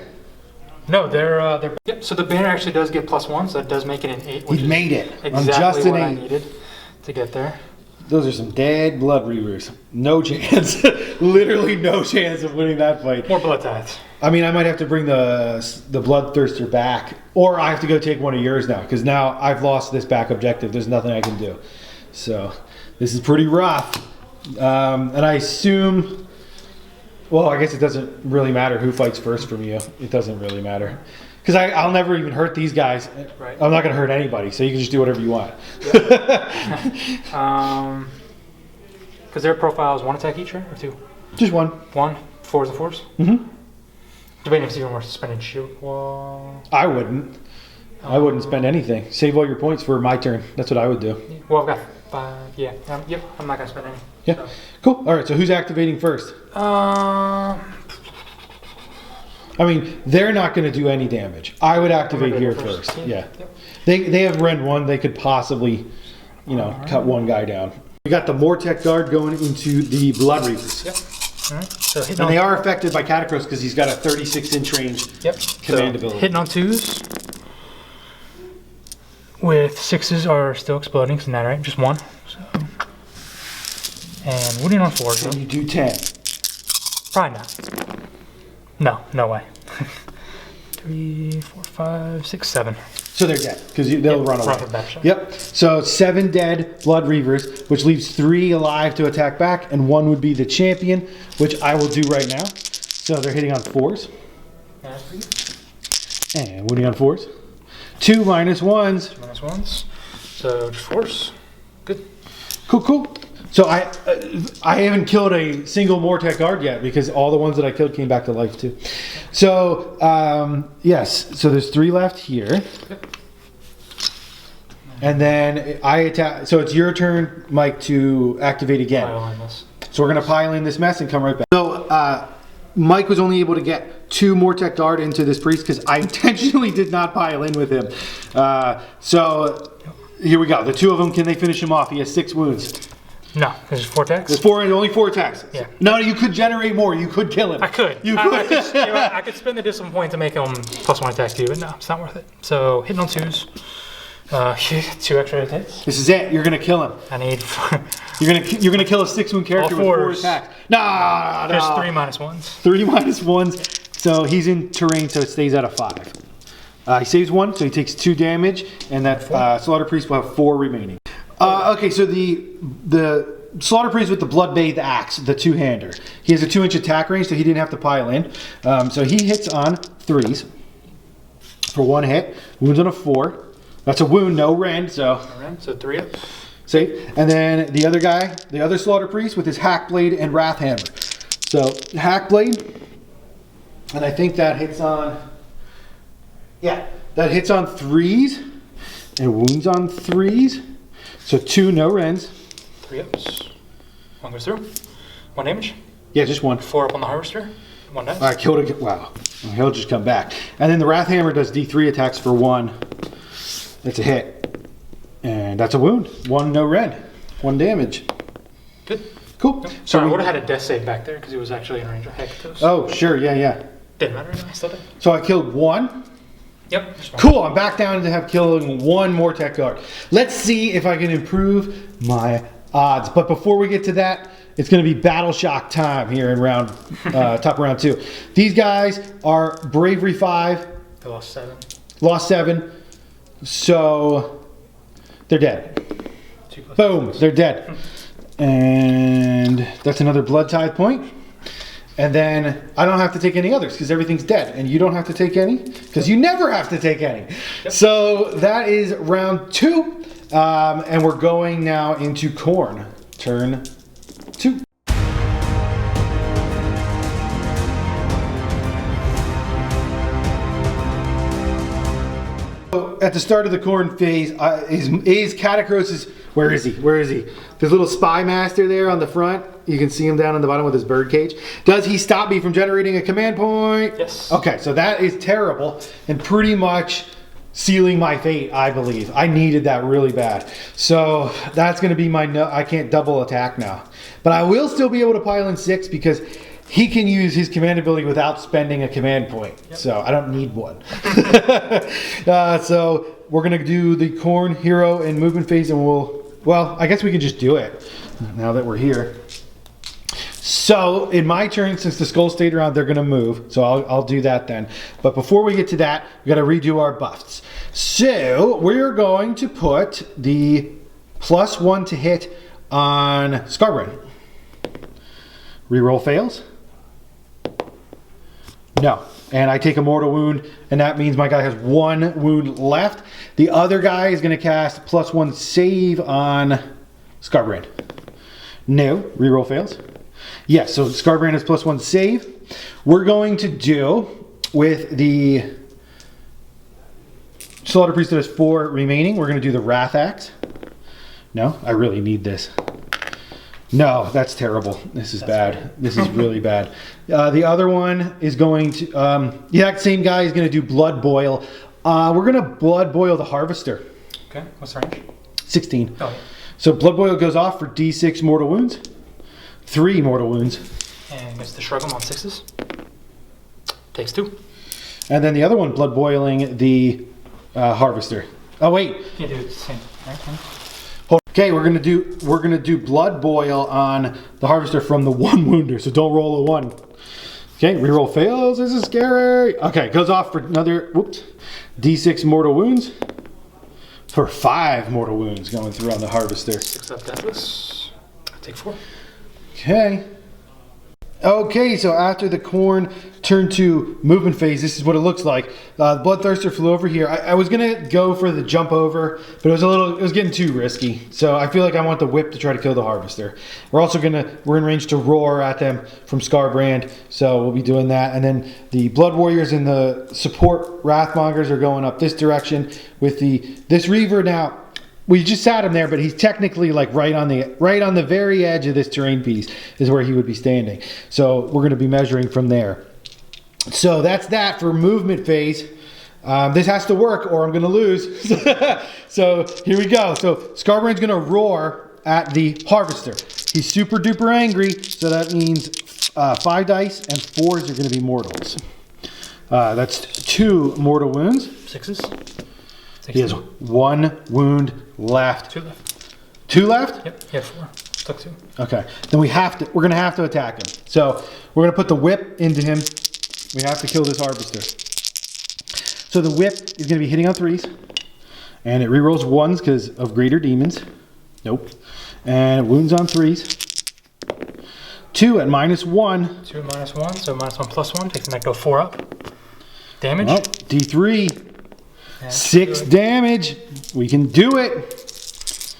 No, they're yep, so the banner actually does get +1, so that does make it an 8. He made it. Exactly I'm just an what 8. I needed to get there. Those are some dead blood reavers. No chance. Literally no chance of winning that fight. More blood tithes. I mean, I might have to bring the bloodthirster back, or I have to go take one of yours now, because now I've lost this back objective. There's nothing I can do. So this is pretty rough. And I assume, well, I guess it doesn't really matter who fights first from you. It doesn't really matter. Because I'll never even hurt these guys. Right. I'm not going to hurt anybody, so you can just do whatever you want. Because their profile is 1 attack each, right? Or 2? Just 1. 1? 4s and 4s? Mm-hmm. Debating if it's even worth spending shield wall. I wouldn't. I wouldn't spend anything. Save all your points for my turn. That's what I would do. Well, I've got 5. Yeah. Yep. I'm not going to spend any. Yeah. So. Cool. All right. So who's activating first? I mean, they're not going to do any damage. I would activate here first. Yeah. Yep. They have rend 1. They could possibly, cut one guy down. We got the Mortec guard going into the Blood Reapers. Yep. All right. So hitting And on, they are affected by Katakros because he's got a 36-inch range command ability. Hitting on 2s. With 6s are still exploding, isn't that right? Just 1. So. And wounding on 4s. And you do 10. Probably not. No way. 3, 4, 5, 6, 7. So they're dead because they'll run away. Yep. So 7 dead Blood Reavers, which leaves 3 alive to attack back, and 1 would be the champion, which I will do right now. So they're hitting on 4s. And wounding on 4s. 2 -1s. 2 -1s. So just 4s. Good. Cool. So I haven't killed a single Mortec guard yet because all the ones that I killed came back to life too. So yes, so there's 3 left here. And then I attack. So it's your turn, Mike, to activate again. So we're gonna pile in this mess and come right back. So Mike was only able to get 2 Mortec guard into this priest because I intentionally did not pile in with him. So here we go. The 2 of them, can they finish him off? He has 6 wounds. No, there's 4 attacks. There's only 4 attacks. Yeah. No, you could generate more. You could kill him. I could. You could. I could spend the discipline point to make him +1 attack too, but no, it's not worth it. So hitting on 2s. 2 extra hits. This is it. You're gonna kill him. I need. You're gonna kill a 6-wound character with 4 attacks. No. There's 3 -1s. 3 -1s. So he's in terrain, so it stays at a 5. He saves 1, so he takes 2 damage, and that Slaughter Priest will have 4 remaining. Okay, so the Slaughter Priest with the Blood-Bathed Axe, the 2-hander. He has a 2-inch attack range, so he didn't have to pile in. So he hits on 3s for 1 hit. Wounds on a 4. That's a wound, no rend, so. So 3 up. Safe. And then the other guy, the other Slaughter Priest with his Hackblade and Wrathhammer. So Hackblade, and I think that hits on, that hits on 3s. And wounds on 3s. So 2 no rends. 3 ups. 1 goes through. 1 damage. Yeah, just 1. 4 up on the harvester. 1 dice. All right, killed it. Wow. He'll just come back. And then the Wrath Hammer does D3 attacks for 1. That's a hit. And that's a wound. 1 no rend. 1 damage. Good. Cool. Yep. So Sorry, I we- would have had a death save back there because he was actually in range of Hekatos. Oh, sure. Yeah. Didn't matter. I still did. So I killed 1. Yep. Just 1. Cool. I'm back down to have killing 1 more tech guard. Let's see if I can improve my odds. But before we get to that, it's going to be Battle Shock time here in round top of round 2. These guys are Bravery 5. They lost 7. Lost 7. So they're dead. 2 plus Boom. They're dead. And that's another Blood Tithe point. And then I don't have to take any others because everything's dead. And you don't have to take any because you never have to take any. Yep. So that is round 2. And we're going now into Khorne. Turn 2. So at the start of the Khorne phase, is Katakros' where is he? Where is he? There's a little spy master there on the front. You can see him down on the bottom with his bird cage. Does he stop me from generating a command point? Yes. Okay, so that is terrible and pretty much sealing my fate, I believe. I needed that really bad. So that's going to be my I can't double attack now. But I will still be able to pile in 6 because he can use his command ability without spending a command point. Yep. So I don't need one. So we're going to do the Khorne hero and movement phase and well, I guess we can just do it now that we're here. So in my turn, since the skull stayed around, they're going to move. So I'll do that then. But before we get to that, we got to redo our buffs. So we're going to put the +1 to hit on Scarbrand. Reroll fails. No. And I take a mortal wound, and that means my guy has 1 wound left. The other guy is going to cast +1 save on Scarbrand. No. Reroll fails. Yes, so Scarbrand has +1 save. We're going to do with the Slaughter Priest that has 4 remaining. We're going to do the Wrath Axe. No, I really need this. No, that's terrible. This is bad. This is really bad. The other one is going to, that same guy is going to do Blood Boil. We're going to Blood Boil the Harvester. Okay, what's the range? 16. Oh, yeah. So Blood Boil goes off for D6 mortal wounds. 3 mortal wounds. And gets to shrug them on 6s. Takes 2. And then the other one, Blood Boiling the Harvester. Oh, wait. Yeah, dude, it's the same. Right? Okay, we're gonna do Blood Boil on the Harvester from the 1 wounder, so don't roll a 1. Okay, reroll fails. This is scary. Okay, goes off for another D6 mortal wounds. For 5 mortal wounds going through on the Harvester. 6 up deathless. I take 4. Okay. Okay, so after the Khorne turn to movement phase, this is what it looks like. The Bloodthirster flew over here. I was gonna go for the jump over, but it was getting too risky. So I feel like I want the whip to try to kill the Harvester. We're in range to roar at them from Scarbrand, so we'll be doing that. And then the Blood Warriors and the support Wrathmongers are going up this direction with this Reaver now. We just sat him there, but he's technically like right on the very edge of this terrain piece is where he would be standing. So we're going to be measuring from there. So that's that for movement phase. This has to work or I'm going to lose. So here we go. So Scarbrand's going to roar at the Harvester. He's super duper angry, so that means 5 dice and 4s are going to be mortals. That's 2 mortal wounds. 6s. He has 1 wound left. 2 left. 2 left? Yep, he had 4. Took 2. Okay. Then we're gonna have to attack him. So we're gonna put the whip into him. We have to kill this Harvester. So the whip is gonna be hitting on 3s. And it rerolls 1s because of greater demons. Nope. And it wounds on 3s. 2 at -1. 2 at -1, so -1 +1 takes the neck to 4 up. Damage. Well, D3. And 6 damage. We can do it.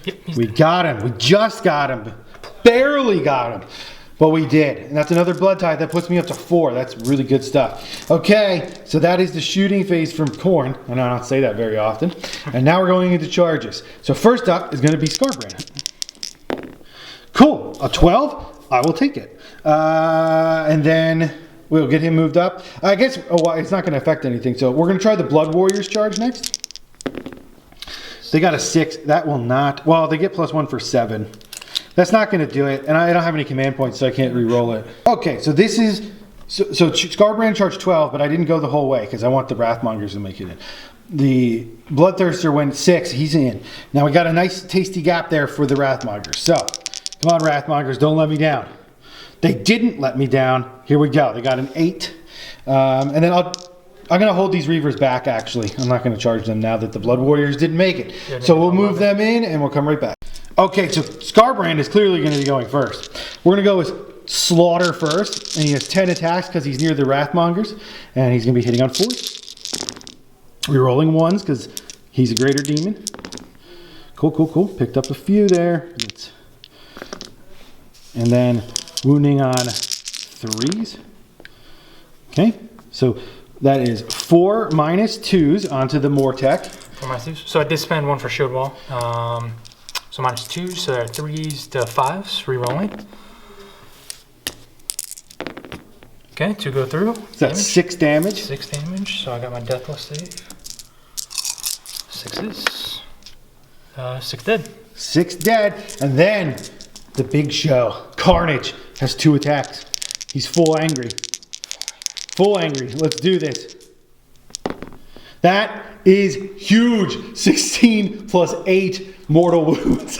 Yep, We got him. We just got him. Barely got him. But we did. And that's another blood tithe. That puts me up to 4. That's really good stuff. Okay, so that is the shooting phase from Khorne. I know I don't say that very often. And now we're going into charges. So first up is going to be Scarbrand. Cool. A 12? I will take it. And then we'll get him moved up. I guess well, it's not going to affect anything. So we're going to try the Blood Warriors charge next. They got a 6. That will not. Well, they get +1 for 7. That's not going to do it. And I don't have any command points, so I can't re-roll it. Okay, so this is. So Scarbrand charged 12, but I didn't go the whole way because I want the Wrathmongers to make it in. The Bloodthirster went 6. He's in. Now we got a nice tasty gap there for the Wrathmongers. So come on, Wrathmongers, don't let me down. They didn't let me down. Here we go. They got an 8. And then I'm going to hold these Reavers back, actually. I'm not going to charge them now that the Blood Warriors didn't make it. Yeah, so we'll move them in, and we'll come right back. Okay, so Scarbrand is clearly going to be going first. We're going to go with Slaughter first, and he has 10 attacks because he's near the Wrathmongers, and he's going to be hitting on 4s. Rerolling 1s because he's a greater demon. Cool, cool, cool. Picked up a few there. And then wounding on 3s. Okay, so that is 4 -2s onto the Mortec. 4 -2s. So I did spend 1 for Shield Wall. So -2, so there are 3s to 5s, re-rolling. Okay, 2 go through. So that's 6 damage. 6 damage, so I got my Deathless save. 6s. 6 dead. 6 dead. And then the big show. Carnage has 2 attacks. He's full angry. Full angry. Let's do this. That is huge. 16 plus 8 mortal wounds.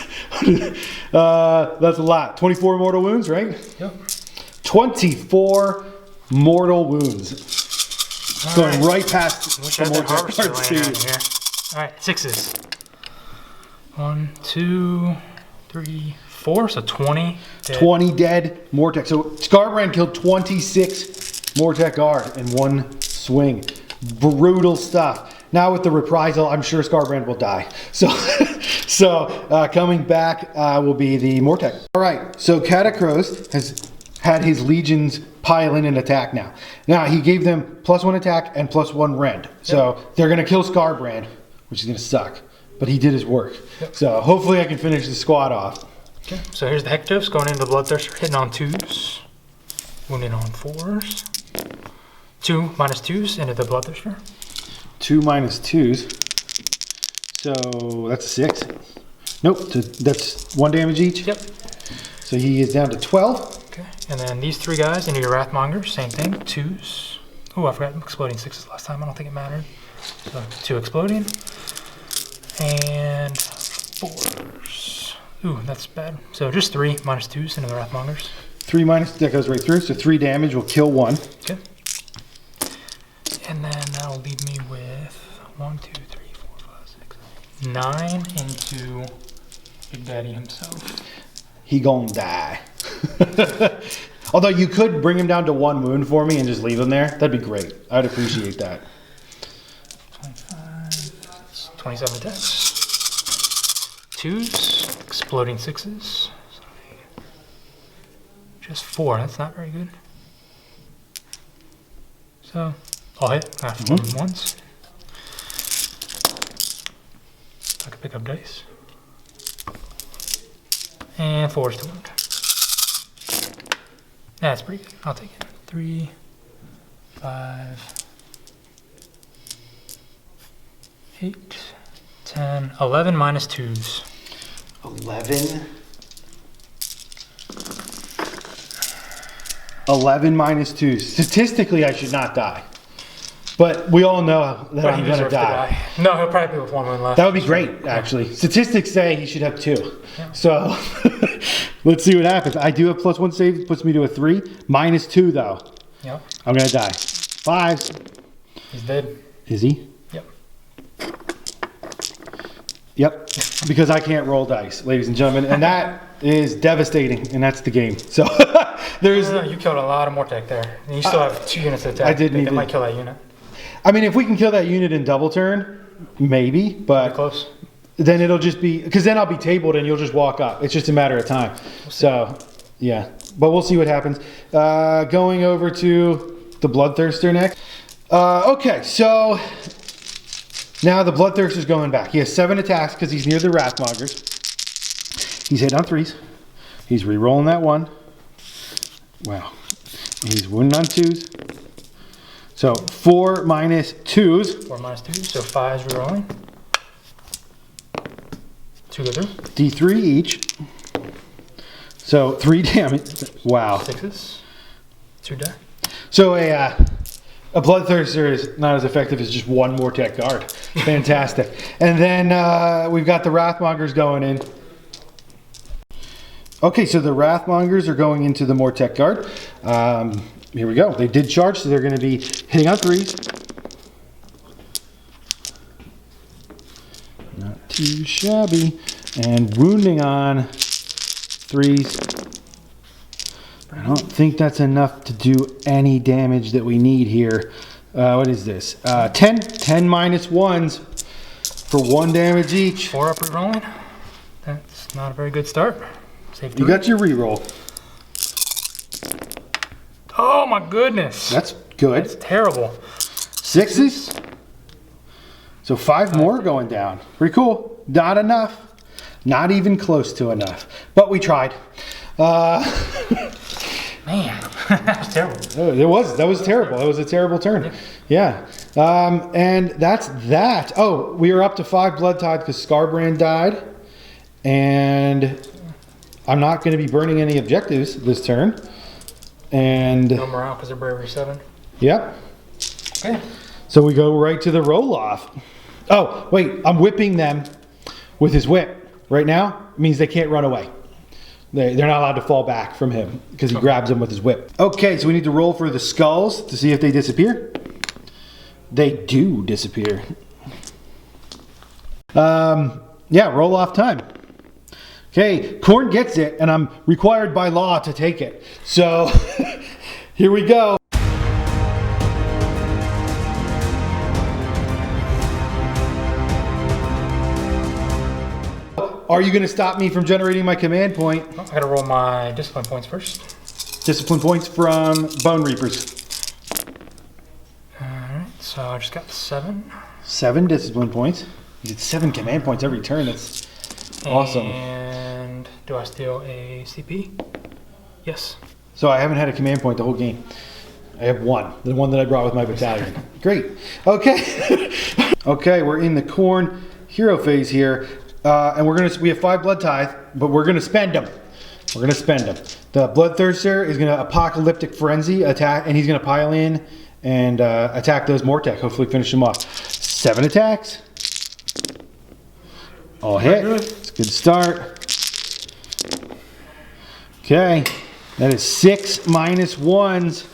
That's a lot. 24 mortal wounds, right? Yep. 24 mortal wounds. Going right past Wish I had that harvester laying around here. Alright, 6s. 1, 2, 3, 4, so 20 dead. 20 dead Mortec. So Scarbrand killed 26 Mortec guard in 1 swing. Brutal stuff. Now with the reprisal, I'm sure Scarbrand will die. So, coming back will be the Mortec. All right, so Katakros has had his legions pile in and attack now. Now he gave them +1 attack and +1 rend. So they're going to kill Scarbrand, which is going to suck. But he did his work. Yep. So hopefully I can finish the squad off. Okay, so here's the Hectos going into the Bloodthirster, hitting on 2s, wounding on 4s. 2 -2s into the Bloodthirster. 2 -2s. So that's a 6. Nope, that's 1 damage each. Yep. So he is down to 12. Okay, and then these 3 guys into your Wrathmongers, same thing, 2s. Oh, I forgot exploding 6s last time. I don't think it mattered. So 2 exploding. And 4s. Ooh, that's bad. So just 3 -2s into the Wrathmongers. 3 minus, that goes right through. So 3 damage will kill 1. Okay. And then that'll leave me with 1, 2, 3, 4, 5, 6, 9 into Big Daddy himself. He gonna die. Although you could bring him down to 1 wound for me and just leave him there. That'd be great. I'd appreciate that. 25, 27 attacks. 2s, exploding 6s. Just 4, that's not very good. So, I'll hit after 1 once. I can pick up dice. And 4s to wound. That's pretty good. I'll take it. 3, 5, 8, 10, 11 -2s. 11? 11 -2s. Statistically, I should not die. But we all know that I'm going to die. No, he'll probably be with 1 wound left. That would be great, actually. Statistics say he should have 2. Yeah. So, let's see what happens. I do have +1 save, puts me to a 3. -2, though. Yep. I'm going to die. 5s. He's dead. Is he? Yep. Yep. Because I can't roll dice, ladies and gentlemen. And that is devastating, and that's the game. So, there's... No, you killed a lot of Mortec there. And you still have 2 units to attack. I didn't They might kill that unit. I mean, if we can kill that unit in double turn, maybe, but close. Then it'll just be, because then I'll be tabled and you'll just walk up. It's just a matter of time. So Yeah, but we'll see what happens. Going over to the Bloodthirster next. Okay, so now the Bloodthirster's going back. He has 7 attacks because he's near the Wrathmongers. He's hit on 3s. He's re-rolling that 1. Wow. And he's wounded on 2s. So 4 minus 2s. 4 minus 2, so 5 is re-rolling. 2 go through. D3 each. So 3 damage. Wow. 6s. 2 die. So a Bloodthirster is not as effective as just 1 Mortek guard. Fantastic. And then we've got the Wrathmongers going in. Okay, so the Wrathmongers are going into the Mortek guard. Here we go. They did charge, so they're going to be hitting on 3s. Not too shabby. And wounding on 3s. I don't think that's enough to do any damage that we need here. What is this? 10 minus 1s for 1 damage each. 4 up re-rolling. That's not a very good start. Save 3. You got your reroll. Oh my goodness. That's good. That's terrible. 6s. So 5 more going down. Pretty cool. Not enough. Not even close to enough. But we tried. Man, that's terrible. That was terrible. That was a terrible turn. Yeah. And that's that. Oh, we are up to 5 Blood Tide because Scarbrand died. And I'm not going to be burning any objectives this turn. And No morale because they're bravery 7. Yep. Okay. So we go right to the roll off. Oh, wait, I'm whipping them with his whip. Right now, it means they can't run away. They're not allowed to fall back from him because he grabs them with his whip. Okay, so we need to roll for the skulls to see if they disappear. They do disappear. Yeah, roll off time. Okay, Khorne gets it, and I'm required by law to take it. So, here we go. Are you going to stop me from generating my command point? I gotta roll my discipline points first. Discipline points from Bonereapers. Alright, so I just got 7. 7 discipline points. You get 7 command points every turn. That's awesome. And do I steal a CP? Yes. So I haven't had a command point the whole game. I have 1. The one that I brought with my battalion. Great. Okay. Okay, we're in the Khorne hero phase here. And we have 5 Blood Tithe, but we're gonna spend them. We're gonna spend them. The Bloodthirster is gonna Apocalyptic Frenzy attack, and he's gonna pile in and attack those Mortek. Hopefully finish them off. 7 attacks. All hit. It's a good start. Okay, that is 6 minus 1s.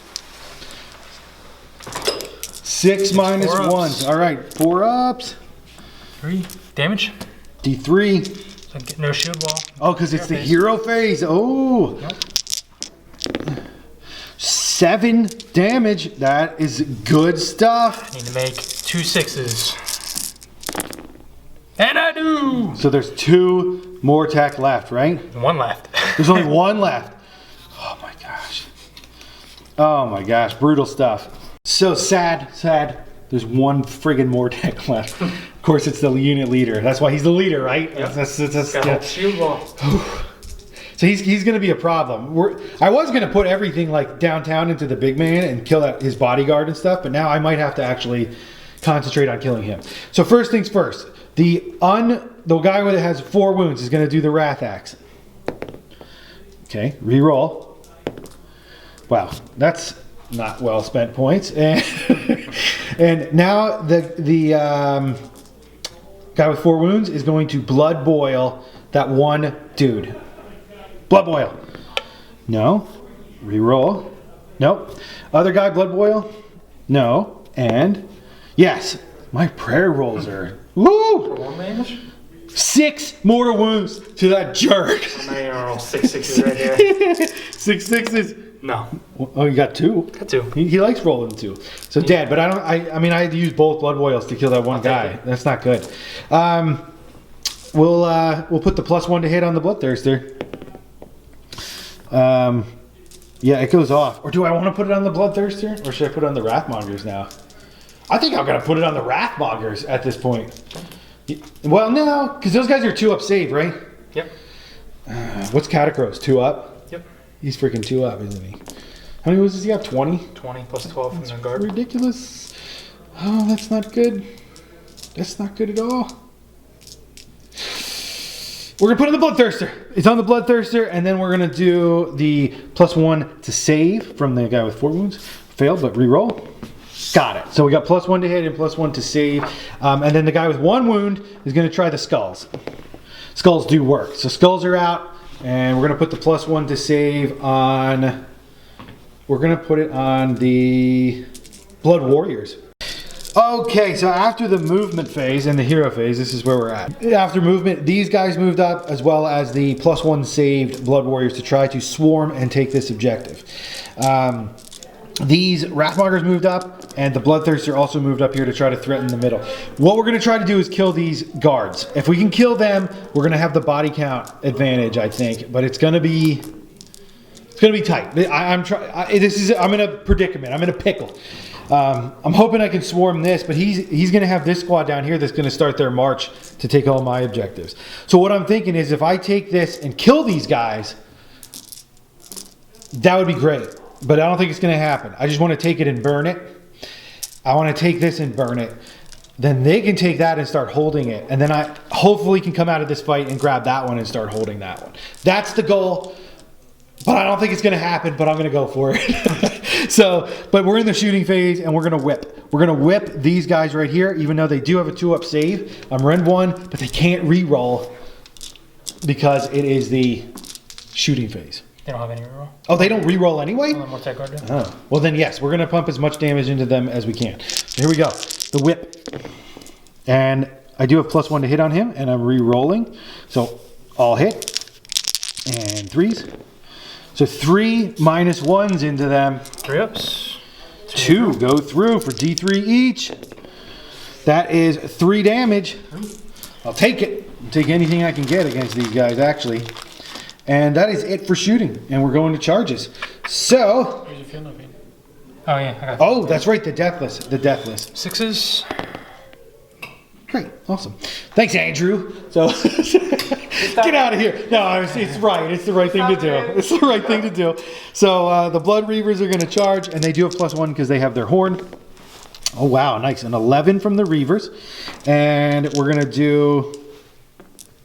6 minus 1s. All right, 4 ups. 3 damage. D3. So I get no shield wall. Oh, because it's the hero phase. Oh. Yep. 7 damage. That is good stuff. I need to make 2 6s. And I do! So there's 2 more attack left, right? 1 left. There's only 1 left. Oh my gosh. Oh my gosh. Brutal stuff. So sad. There's 1 friggin' Mortek left. Of course, it's the unit leader. That's why he's the leader, right? Yep. That's Got shield wall. So he's going to be a problem. I was going to put everything like downtown into the big man and kill his bodyguard and stuff, but now I might have to actually concentrate on killing him. So first things first, the guy that has 4 wounds is going to do the Wrath Axe. Okay, re-roll. Wow, that's not well spent points. And now the guy with 4 wounds is going to blood boil that 1 dude. Blood boil. No. Reroll. Nope. Other guy blood boil. No. And yes, my prayer rolls are woo. 1 damage. 6 mortal wounds to that jerk. I roll 6 6s right here. 6 6s. No. Oh, you got 2. Got 2. He likes rolling 2. So dead, but I mean I had to use both blood boils to kill that one guy. That's not good. We'll put the +1 to hit on the Bloodthirster. Yeah, it goes off. Or do I want to put it on the Bloodthirster? Or should I put it on the Wrathmongers now? I think I'm going to put it on the Wrathmongers at this point. Well, no, because those guys are 2 up save, right? Yep. What's Katakros? 2 up? Yep. He's freaking 2 up, isn't he? How many moves does he have? 20? 20 plus 12 from the guard. Ridiculous. Oh, that's not good. That's not good at all. We're going to put in the Bloodthirster. It's on the Bloodthirster, and then we're going to do the +1 to save from the guy with 4 wounds. Failed, but reroll. Got it. So we got +1 to hit and +1 to save. And then the guy with 1 wound is going to try the skulls. Skulls do work. So skulls are out, and we're going to put the +1 to save on... We're going to put it on the Blood Warriors. Okay, so after the movement phase and the hero phase, this is where we're at. After movement, these guys moved up, as well as the +1 saved Blood Warriors to try to swarm and take this objective. These Wrathmongers moved up, and the Bloodthirster also moved up here to try to threaten the middle. What we're going to try to do is kill these guards. If we can kill them, we're going to have the body count advantage, I think. But it's going to be tight. I'm in a predicament. I'm in a pickle. I'm hoping I can swarm this, but he's going to have this squad down here that's going to start their march to take all my objectives. So what I'm thinking is if I take this and kill these guys, that would be great. But I don't think it's going to happen. I just want to take it and burn it. I want to take this and burn it. Then they can take that and start holding it. And then I hopefully can come out of this fight and grab that one and start holding that one. That's the goal. But I don't think it's going to happen, but I'm going to go for it. But we're in the shooting phase, and we're going to whip. We're going to whip these guys right here, even though they do have a 2-up save. I'm Ren 1, but they can't re-roll because it is the shooting phase. They don't have any reroll. Oh, they don't re-roll anyway? More tech guard. Oh. Well, then yes, we're going to pump as much damage into them as we can. So here we go. The whip. And I do have +1 to hit on him, and I'm re-rolling. So all hit. And 3s. So 3 -1s into them. 3 ups. 2 go through for D3 each. That is 3 damage. I'll take it. I'll take anything I can get against these guys, actually. And that is it for shooting. And we're going to charges. So... Where's your field note? Oh, yeah. I got you. Oh, that's right. The Deathless. The Deathless. 6s. Great. Awesome. Thanks, Andrew. So... Get out of here. No, it's right. It's the right thing to do. It's the right thing to do. So the Blood Reavers are going to charge, and they do have +1 because they have their horn. Oh, wow. Nice. An 11 from the Reavers. And we're going to do...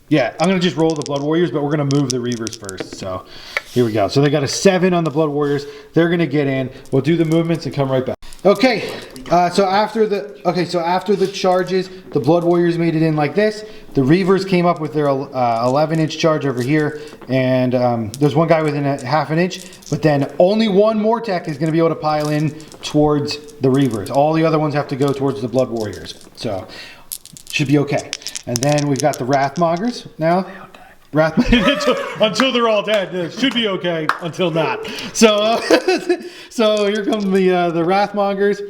Yeah, I'm going to just roll the Blood Warriors, but we're going to move the Reavers first. So here we go. So they got a 7 on the Blood Warriors. They're going to get in. We'll do the movements and come right back. Okay, so after the charges, the Blood Warriors made it in like this. The Reavers came up with their 11-inch charge over here, and there's one guy within a ½ an inch, but then only one more tech is going to be able to pile in towards the Reavers. All the other ones have to go towards the Blood Warriors, so should be okay. And then we've got the Wrathmongers now. Until they're all dead. It should be okay until not. So, so here come the Wrathmongers.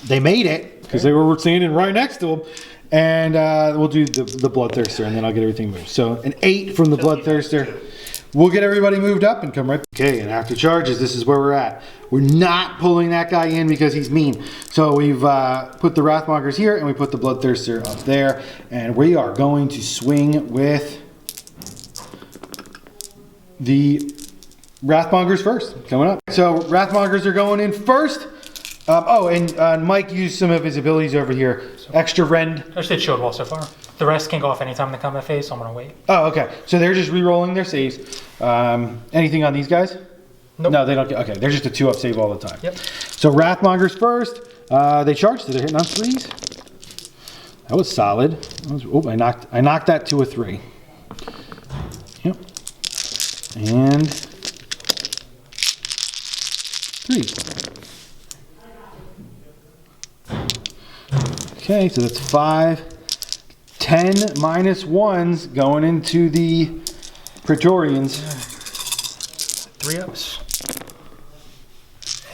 They made it because they were standing right next to them. And we'll do the Bloodthirster, and then I'll get everything moved. So an 8 from the Bloodthirster. We'll get everybody moved up and come right. Okay, and after charges, this is where we're at. We're not pulling that guy in because he's mean. So we've put the Wrathmongers here, and we put the Bloodthirster up there, and we are going to swing with the Wrathmongers first, coming up. So Wrathmongers are going in first. And Mike used some of his abilities over here. Extra rend. I just did shield wall so far. The rest can go off anytime in the combat phase, so I'm going to wait. Oh, okay. So they're just re-rolling their saves. Anything on these guys? Nope. No, they don't. Okay, they're just a 2-up save all the time. Yep. So Wrathmongers first. They charged, so they're hitting on 3s. That was solid. I knocked that to a 3. Yep. And 3. Okay, so that's 5. 10 -1s going into the Praetorians. 3 ups.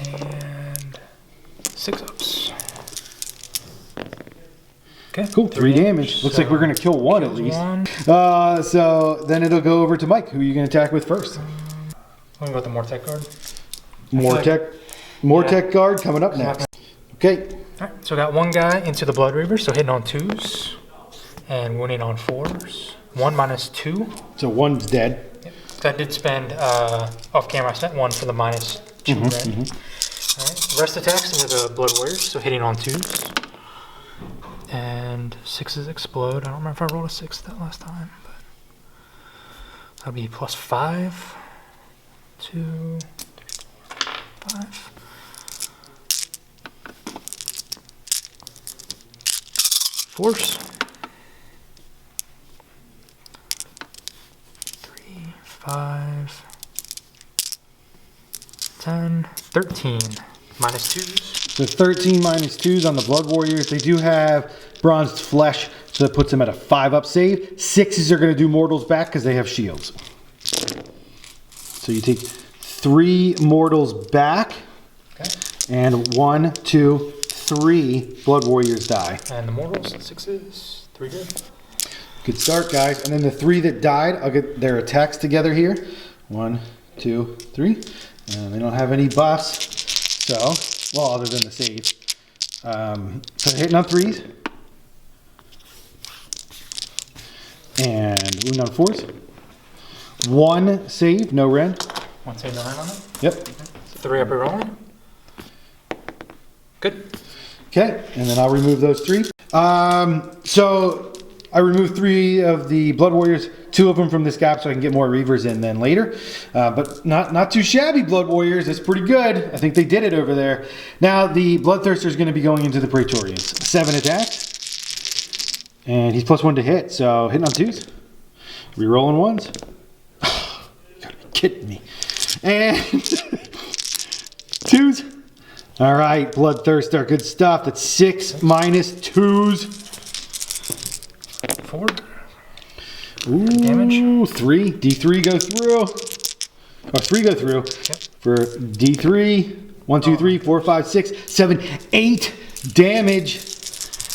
And 6 ups. Okay. Cool. 3 damage. Looks like we're going to kill one at least. So then it'll go over to Mike. Who are you going to attack with first? I'm going to go with the Mortec guard. Mortec guard coming up next. Okay. Alright, so I got one guy into the Bonereapers, so hitting on 2s and wounding on 4s. 1 minus 2. So one's dead. Yep. So I did spend, off camera, I spent 1 for the minus 2 red. Alright, rest attacks into the Blood Warriors, so hitting on 2s. And 6s explode. I don't remember if I rolled a 6 that last time, but that'll be plus 5. 2, 3, 4, 5. Force. 3, 5, 10, 13. Minus 2s. So 13 minus 2s on the Blood Warriors. They do have bronzed flesh, so that puts them at a 5-up save. 6s are going to do mortals back because they have shields. So you take 3 mortals back, Okay. and 1, 2, 3 Blood Warriors die. And the mortals, 6s, 3 good. Good start, guys. And then the 3 that died, I'll get their attacks together here. 1, 2, 3. And they don't have any buffs. So, well, other than the save. So hitting on 3s. And wound on 4s. 1 save, no ren. 1 save, no ren on it. Yep. 3 up rolling. Good. Okay, and then I'll remove those 3. So I removed 3 of the Blood Warriors, 2 of them from this gap so I can get more Reavers in then later. But not too shabby, Blood Warriors. It's pretty good. I think they did it over there. Now the Bloodthirster is going to be going into the Praetorians. 7 attacks. And he's +1 to hit, so hitting on 2s. Rerolling 1s. You gotta be kidding me. And 2s. All right, Bloodthirster, good stuff. That's 6 minus 2s. 4. Ooh, Damage. 3. D3 go through. Or 3 go through. Yep. For D3. 1, 2, 3, 4, 5, 6, 7, 8 damage.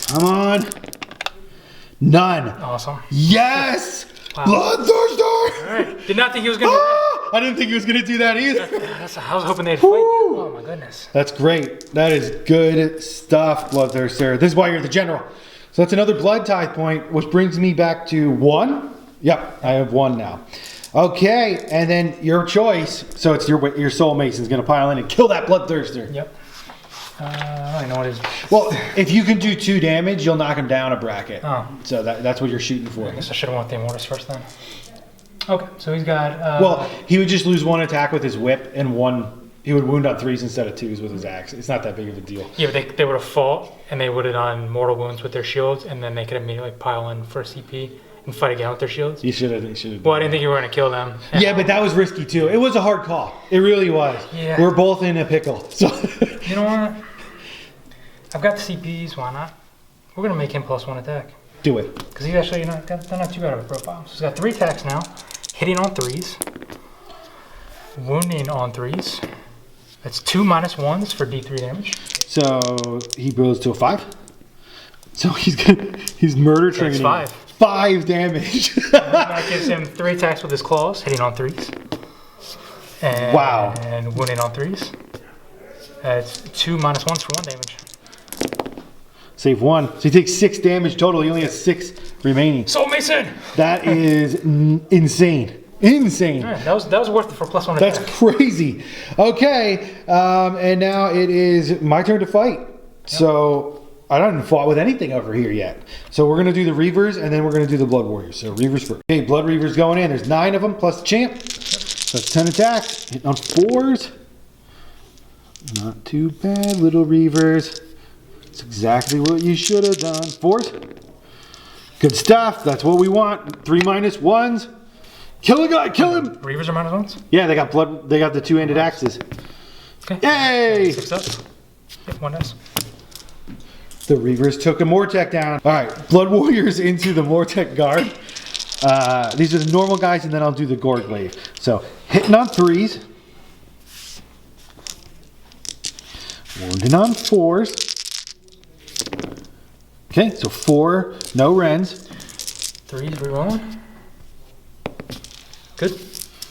Come on. None. Awesome. Yes! Wow. Bloodthirster! Alright. Did not think he was going to do that. I didn't think he was going to do that either. I was hoping they'd fight. Oh my goodness. That's great. That is good stuff, Bloodthirster. This is why you're the general. So that's another blood tithe point, which brings me back to 1. Yep, I have 1 now. Okay, and then your choice. So it's your Soul Mason's going to pile in and kill that Bloodthirster. Yep. I don't even know what it is. Well, if you can do 2 damage, you'll knock him down a bracket. Oh. So that's what you're shooting for. I guess I should have went with the Immortus first then. Okay, so he's got... Well, he would just lose 1 attack with his whip and 1... He would wound on 3s instead of 2s with his axe. It's not that big of a deal. Yeah, but they would have fought, and they would have done mortal wounds with their shields, and then they could immediately pile in for a CP and fight again with their shields. You should have. Well, I didn't think you were going to kill them. Yeah, but that was risky too. It was a hard call. It really was. Yeah. We're both in a pickle. So You know what? I've got the CPs. Why not? We're going to make him +1 attack. do it. Because he's actually they're not too bad of a profile. So he's got 3 attacks now. Hitting on 3s. Wounding on 3s. That's 2 minus 1s for D3 damage. So he goes to a 5. So he's murder triggering. 5. 5 damage. That gives him 3 attacks with his claws, hitting on 3s. And, Wow. And wounding on 3s. That's 2 minus 1s for 1 damage. Save 1. So he takes 6 damage total. He only has 6 remaining. Soul Mason! That is insane. Insane. Right, that was worth it for +1 That's attack. crazy. Okay, and now it is my turn to fight. Yep. So I don't even fought with anything over here yet. So we're gonna do the Reavers and then we're gonna do the Blood Warriors. So Reavers first. Okay, Blood Reavers going in. There's 9 of them plus the champ. Yep. So that's 10 attacks. Hitting on 4s. Not too bad, little Reavers. That's exactly what you should have done. 4s. Good stuff. That's what we want. 3 minus 1s. Kill a guy, kill him! Reavers are minus 1s? Yeah, they got blood. They got the 2-handed axes. Okay. Yay! 6 up. Yep, 1 dice. The Reavers took a Mortec down. All right, Blood Warriors into the Mortec guard. These are the normal guys, and then I'll do the Gorg wave. So hitting on 3s, wounding on 4s. Okay, so 4, no rens. 3s rerolling. Good.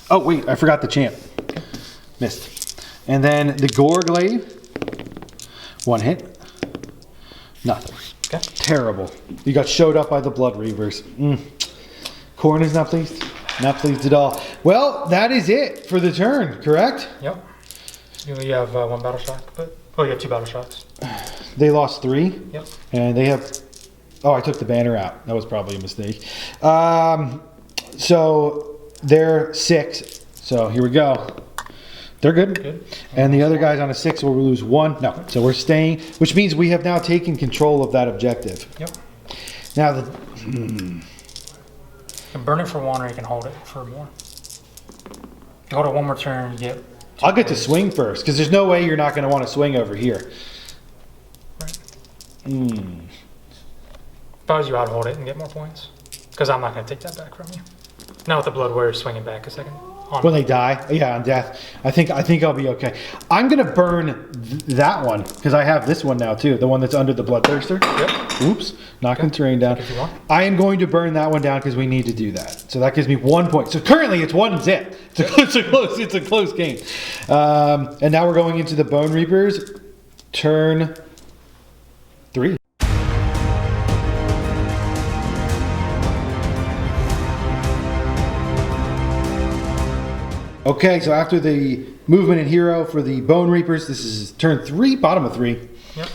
Oh wait, I forgot the champ. Missed. And then the Goreglaive. 1 hit. Nothing. Okay. Terrible. You got showed up by the Bloodreapers. Khorne is not pleased. Not pleased at all. Well, that is it for the turn, correct? Yep. You have 1 battle shock, but you have 2 battle shocks. They lost 3. Yep. And they have... Oh, I took the banner out. That was probably a mistake. So they're 6. So here we go. They're good. Good. And the other guys on a 6 will lose 1. No. So we're staying, which means we have now taken control of that objective. Yep. Now the... You can burn it for 1 or you can hold it for more. You hold it 1 more turn, you get... I'll get to swing first, because there's no way you're not going to want to swing over here. Right. If I was you, I'd hold it and get more points. Because I'm not going to take that back from you. Now with the Blood Warrior swinging back a second. When they die, yeah, on death, I think I'll be okay. I'm gonna burn that one because I have this one now too, the one that's under the Bloodthirster. Yep. Oops, knocking terrain down. If you want. I am going to burn that one down because we need to do that. So that gives me 1 point. So currently it's 1-0. It's a close game. And now we're going into the Bonereapers. Turn 3. Okay, so after the movement and hero for the Bonereapers, this is turn 3, bottom of 3. Yep.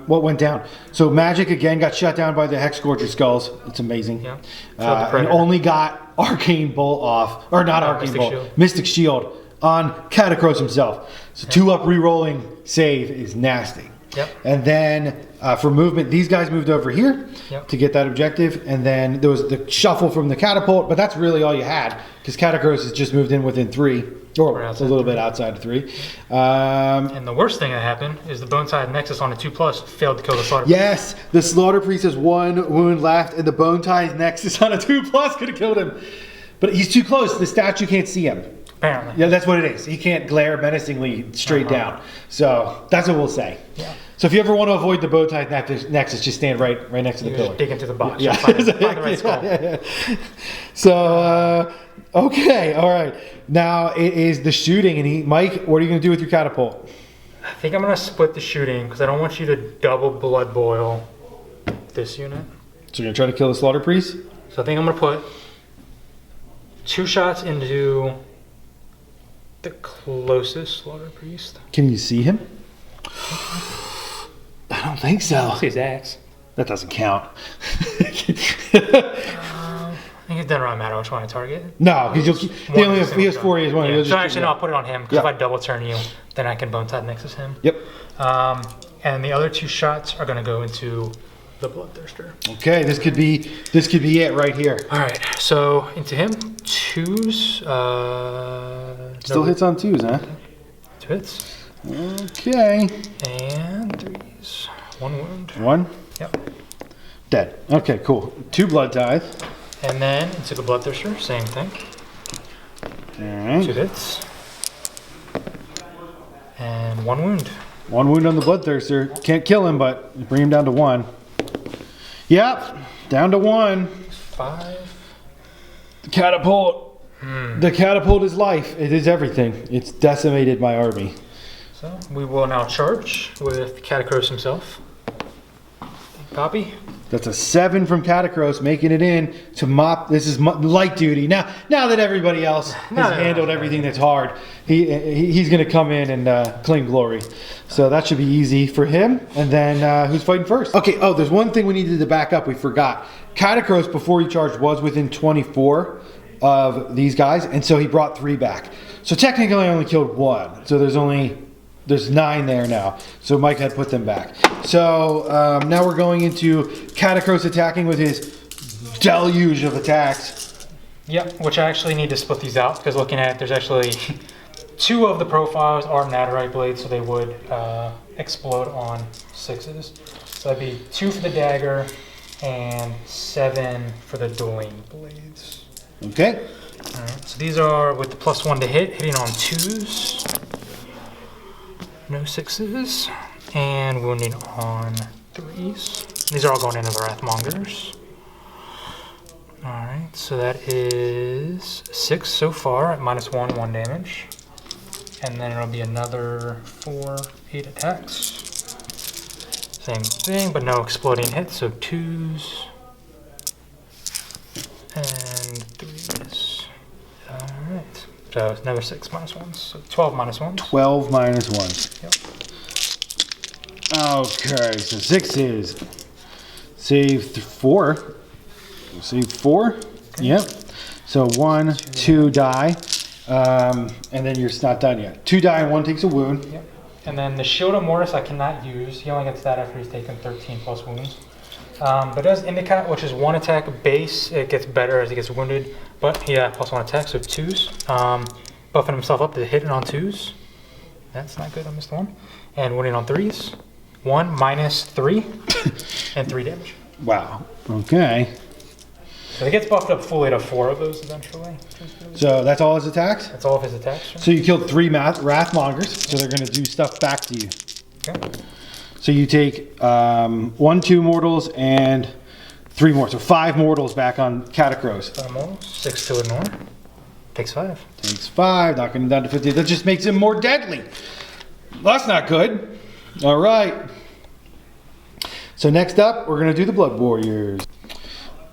What went down? So Magic again got shut down by the Hexscorcher Skulls. It's amazing. Yeah. And only got Arcane Bolt off, or not Arcane Mystic Bolt, Shield. Mystic Shield on Katakros himself. So 2-up re-rolling save is nasty. Yep. And then for movement, these guys moved over here Yep. to get that objective. And then there was the shuffle from the catapult, but that's really all you had because Katakros has just moved in within 3, or a little bit outside of 3. And the worst thing that happened is the Bone-Tied Nexus on a 2+ failed to kill the Slaughter. Yes, the Slaughter Priest has 1 wound left, and the Bone-Tied Nexus on a 2+ could have killed him. But he's too close. The statue can't see him. Apparently. Yeah, that's what it is. He can't glare menacingly straight down. So that's what we'll say. Yeah. So if you ever want to avoid the Bone-Tied Nexus, just stand right next to the You pillar. just dig into the box. Yeah. Find the right skull. Yeah. So, okay, all right. Now it is the shooting, and Mike, what are you going to do with your catapult? I think I'm going to split the shooting because I don't want you to double blood boil this unit. So you're going to try to kill the Slaughter Priest? So I think I'm going to put 2 shots into the closest Slaughter Priest. Can you see him? I don't think so. See his axe. That doesn't count. I think it doesn't really matter which one I target. No, because he only has 4. He has 1. Yeah. So actually, no, I'll put it on him because Yeah. if I double turn you, then I can Bone-Tied Nexus him. Yep. And the other 2 shots are going to go into the Bloodthirster. Okay, this could be it right here. All right, so into him, 2s. Still hits on 2s, huh? 2 hits. Okay. And 3s. 1 wound. 1. Yep. Dead. Okay, cool. 2 blood tithe. And then into the Bloodthirster, same thing. All right. 2 hits. And 1 wound. 1 wound on the Bloodthirster. Can't kill him, but bring him down to 1. Yep, down to 1. 5. The catapult. The catapult is life. It is everything. It's decimated my army. So we will now charge with Katakros himself. Copy. That's a 7 from Katakros, making it in to mop. This is light duty. Now that everybody else has handled everything that's hard, he's going to come in and claim glory. So that should be easy for him. And then who's fighting first? Okay, there's one thing we needed to back up. We forgot. Katakros, before he charged, was within 24 of these guys, and so he brought 3 back. So technically I only killed 1. So there's 9 there now. So Mike had put them back. So now we're going into Katakros attacking with his deluge of attacks. Yep, which I actually need to split these out because looking at it, there's actually 2 of the profiles are Naderite blades, so they would explode on 6s. So that'd be 2 for the dagger and 7 for the dueling blades. Okay. Alright, so these are with the +1 to hit, hitting on 2s. No 6s. And wounding on 3s. These are all going into the Wrathmongers. Alright, so that is 6 so far at -1 damage. And then it'll be another 4, 8 attacks. Same thing, but no exploding hits, so 2s and 3s. Alright. So it's another 6 -1s, so 12 -1s. 12 -1s. Yep. Okay, so 6s. Save 4. Save 4. Okay. Yep. So 1, 2 die. And then you're not done yet. 2 die and 1 takes a wound. Yep. And then the Shield of Mortis I cannot use. He only gets that after he's taken 13 plus wounds. But it does Indicate, which is 1 attack base. It gets better as he gets wounded. But yeah, plus 1 attack, so 2s. Buffing himself up to hitting on 2s. That's not good, I missed 1. And winning on 3s. 1 -3 and 3 damage. Wow. Okay. So he gets buffed up fully to 4 of those eventually. So that's all his attacks? That's all of his attacks. So you killed 3 Wrathmongers, so they're going to do stuff back to you. Okay. So you take 1, 2 mortals and 3 more. So 5 mortals back on Katakros. 5 mortals, 6 to ignore. Takes 5. Takes 5, knocking him down to 50. That just makes him more deadly. That's not good. All right. So next up, we're going to do the Blood Warriors.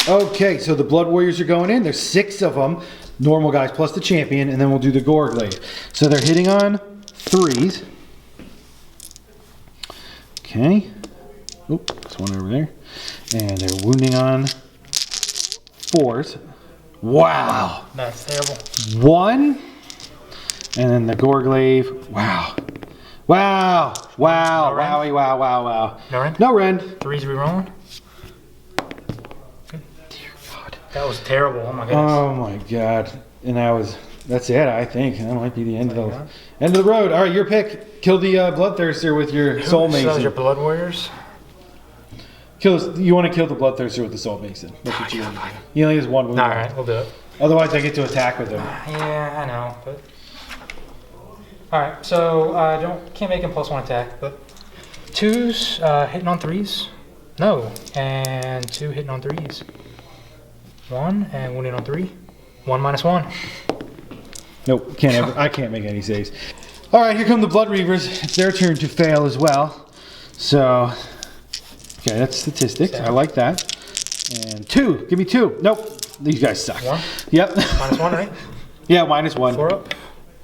Okay, so the Blood Warriors are going in. There's 6 of them, normal guys plus the champion, and then we'll do the Goreglaive. So they're hitting on 3s. Okay. Oop, there's one over there. And they're wounding on 4s. Wow. That's terrible. 1. And then the Goreglaive. Wow. Wow. Wow. No rend? Wowie, wow, wow, wow. No rend? No rend. 3s rerolling. Good. Dear God. That was terrible. Oh my goodness. Oh my God. And that's it, I think. That might be the end of the road. All right, your pick. Kill the Bloodthirster with your Soul So Mason. those are Blood Warriors. You want to kill the Bloodthirster with the Soul Mason. That's what you want to do. He only has 1 wound. All right, we'll do it. Otherwise, I get to attack with him. Yeah, I know, but all right. So can't make him plus 1 attack, but 2s hitting on 3s. No, and 2 hitting on 3s. 1 and wounding on 3. 1 -1. Nope, I can't make any saves. All right, here come the Blood Reavers. It's their turn to fail as well. So, okay, that's statistics. 7. I like that. And 2. Give me 2. Nope. These guys suck. 1. Yep. -1, right? Yeah, -1. 4 up.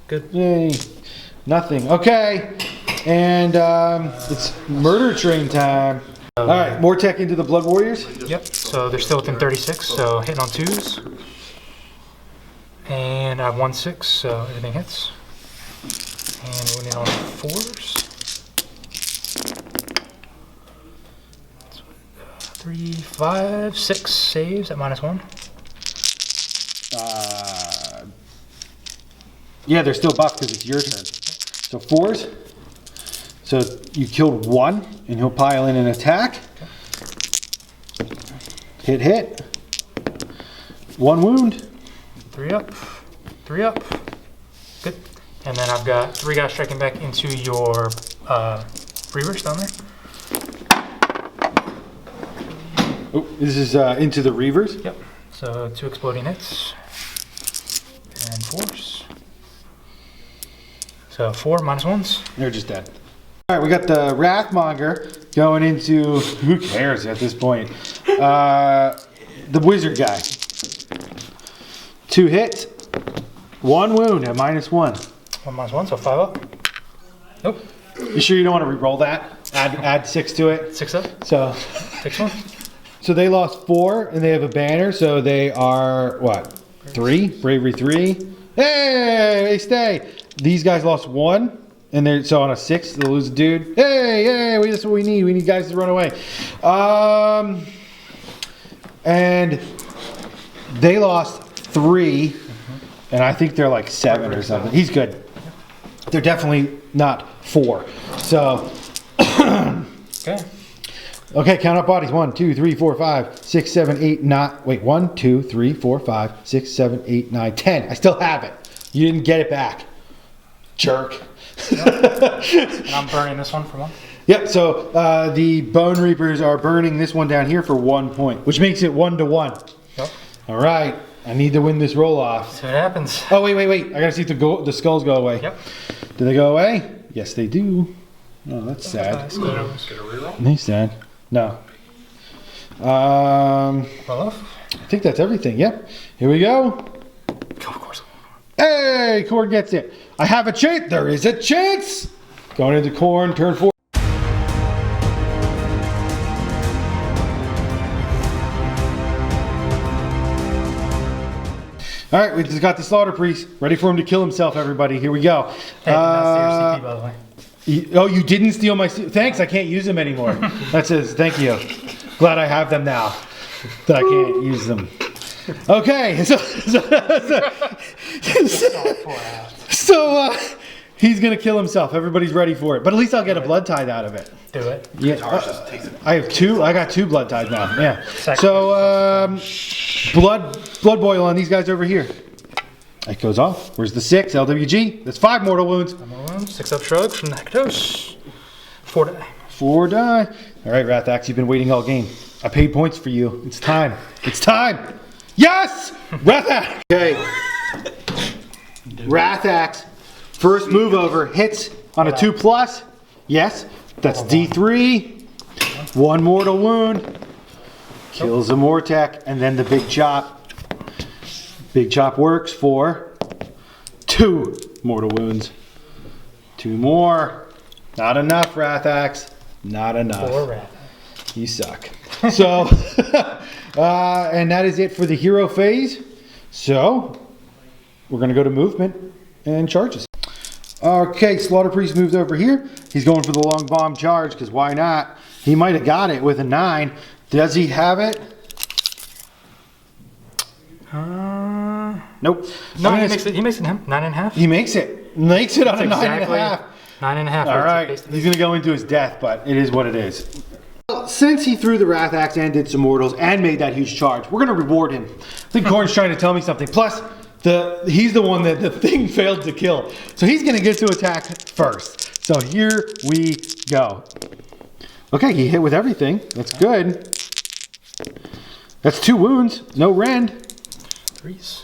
Good. Yay. Nothing. Okay. And it's murder train time. All right, more tech into the Blood Warriors. Yep. So they're still within 36. So hitting on 2s. And I have 1 6, so everything hits. And winning on 4s. 3, 5, 6 saves at -1. Yeah, they're still buffed because it's your turn. So 4s. So you killed 1, and he'll pile in an attack. Hit. 1 wound. 3 up. 3 up. Good. And then I've got 3 guys striking back into your Reavers down there. Oh, this is into the Reavers. Yep. So 2 exploding hits. And 4s. So 4 -1s. They're just dead. All right, we got the Wrathmonger going into, who cares at this point? The Wizard guy. 2 hits, 1 wound at -1. 1 -1, so 5 up. Nope. You sure you don't want to re-roll that? Add 6 to it. 6 up. So 6 1. So they lost 4, and they have a banner, so they are, what, 3? Bravery 3. Hey, they stay. These guys lost 1, and they're so on a 6, they'll lose a dude. Hey, that's what we need. We need guys to run away. And they lost 3, and I think they're like 7 or something. He's good. They're definitely not 4. So, Okay. okay, count up bodies. 1, 2, 3, 4, 5, 6, 7, 8, 9. Wait, 1, 2, 3, 4, 5, 6, 7, 8, 9, 10. I still have it. You didn't get it back. Jerk. Yep. And I'm burning this one for 1. Yep, so the Bonereapers are burning this one down here for 1 point, which makes it 1 to 1. Yep. All right. I need to win this roll off. See what happens. Oh, wait. I gotta see if the skulls go away. Yep. Do they go away? Yes, they do. Oh, that's sad. Get a reroll. He's sad. No. Well off. I think that's everything. Yep. Here we go. Of course. Hey, Khorne gets it. I have a chance. There is a chance. Going into Khorne, turn 4. All right, we just got the Slaughter Priest. Ready for him to kill himself, everybody. Here we go. Hey, that's your CP, by the way. Oh, you didn't steal my... Thanks, I can't use them anymore. That says, thank you. Glad I have them now. That I can't use them. Okay, so he's going to kill himself. Everybody's ready for it. But at least I'll get a blood tithe out of it. Do it. Yeah, I have 2. I got 2 blood tithes now. Yeah. Second. So, blood boil on these guys over here. It goes off. Where's the 6? LWG. That's 5 mortal wounds. 6 up shrug from Katakros. 4 die. 4 die. All right, Wrathax, you've been waiting all game. I paid points for you. It's time. It's time. Yes! Wrathax! Okay. Wrathax. First move over. Hits on a 2+. Yes. That's D3. 1 mortal wound. Kills a Mortec. And then the big chop. Big chop works for 2 mortal wounds. 2 more. Not enough, Wrathax. Not enough. 4 Wrathax. You suck. So, and that is it for the hero phase. So, we're going to go to movement and charges. Okay, Slaughter Priest moves over here. He's going for the long bomb charge, because why not? He might have got it with a 9. Does he have it? Nope. No, he makes it 9.5. He makes it. Makes it on a 9.5. 9.5. All right. He's going to go into his death, but it is what it is. Well, since he threw the Wrathax and did some mortals and made that huge charge, we're going to reward him. I think Khorne's trying to tell me something. Plus, he's the one that the thing failed to kill. So he's going to get to attack first. So here we go. Okay, he hit with everything. That's good. That's 2 wounds. No rend. 3s.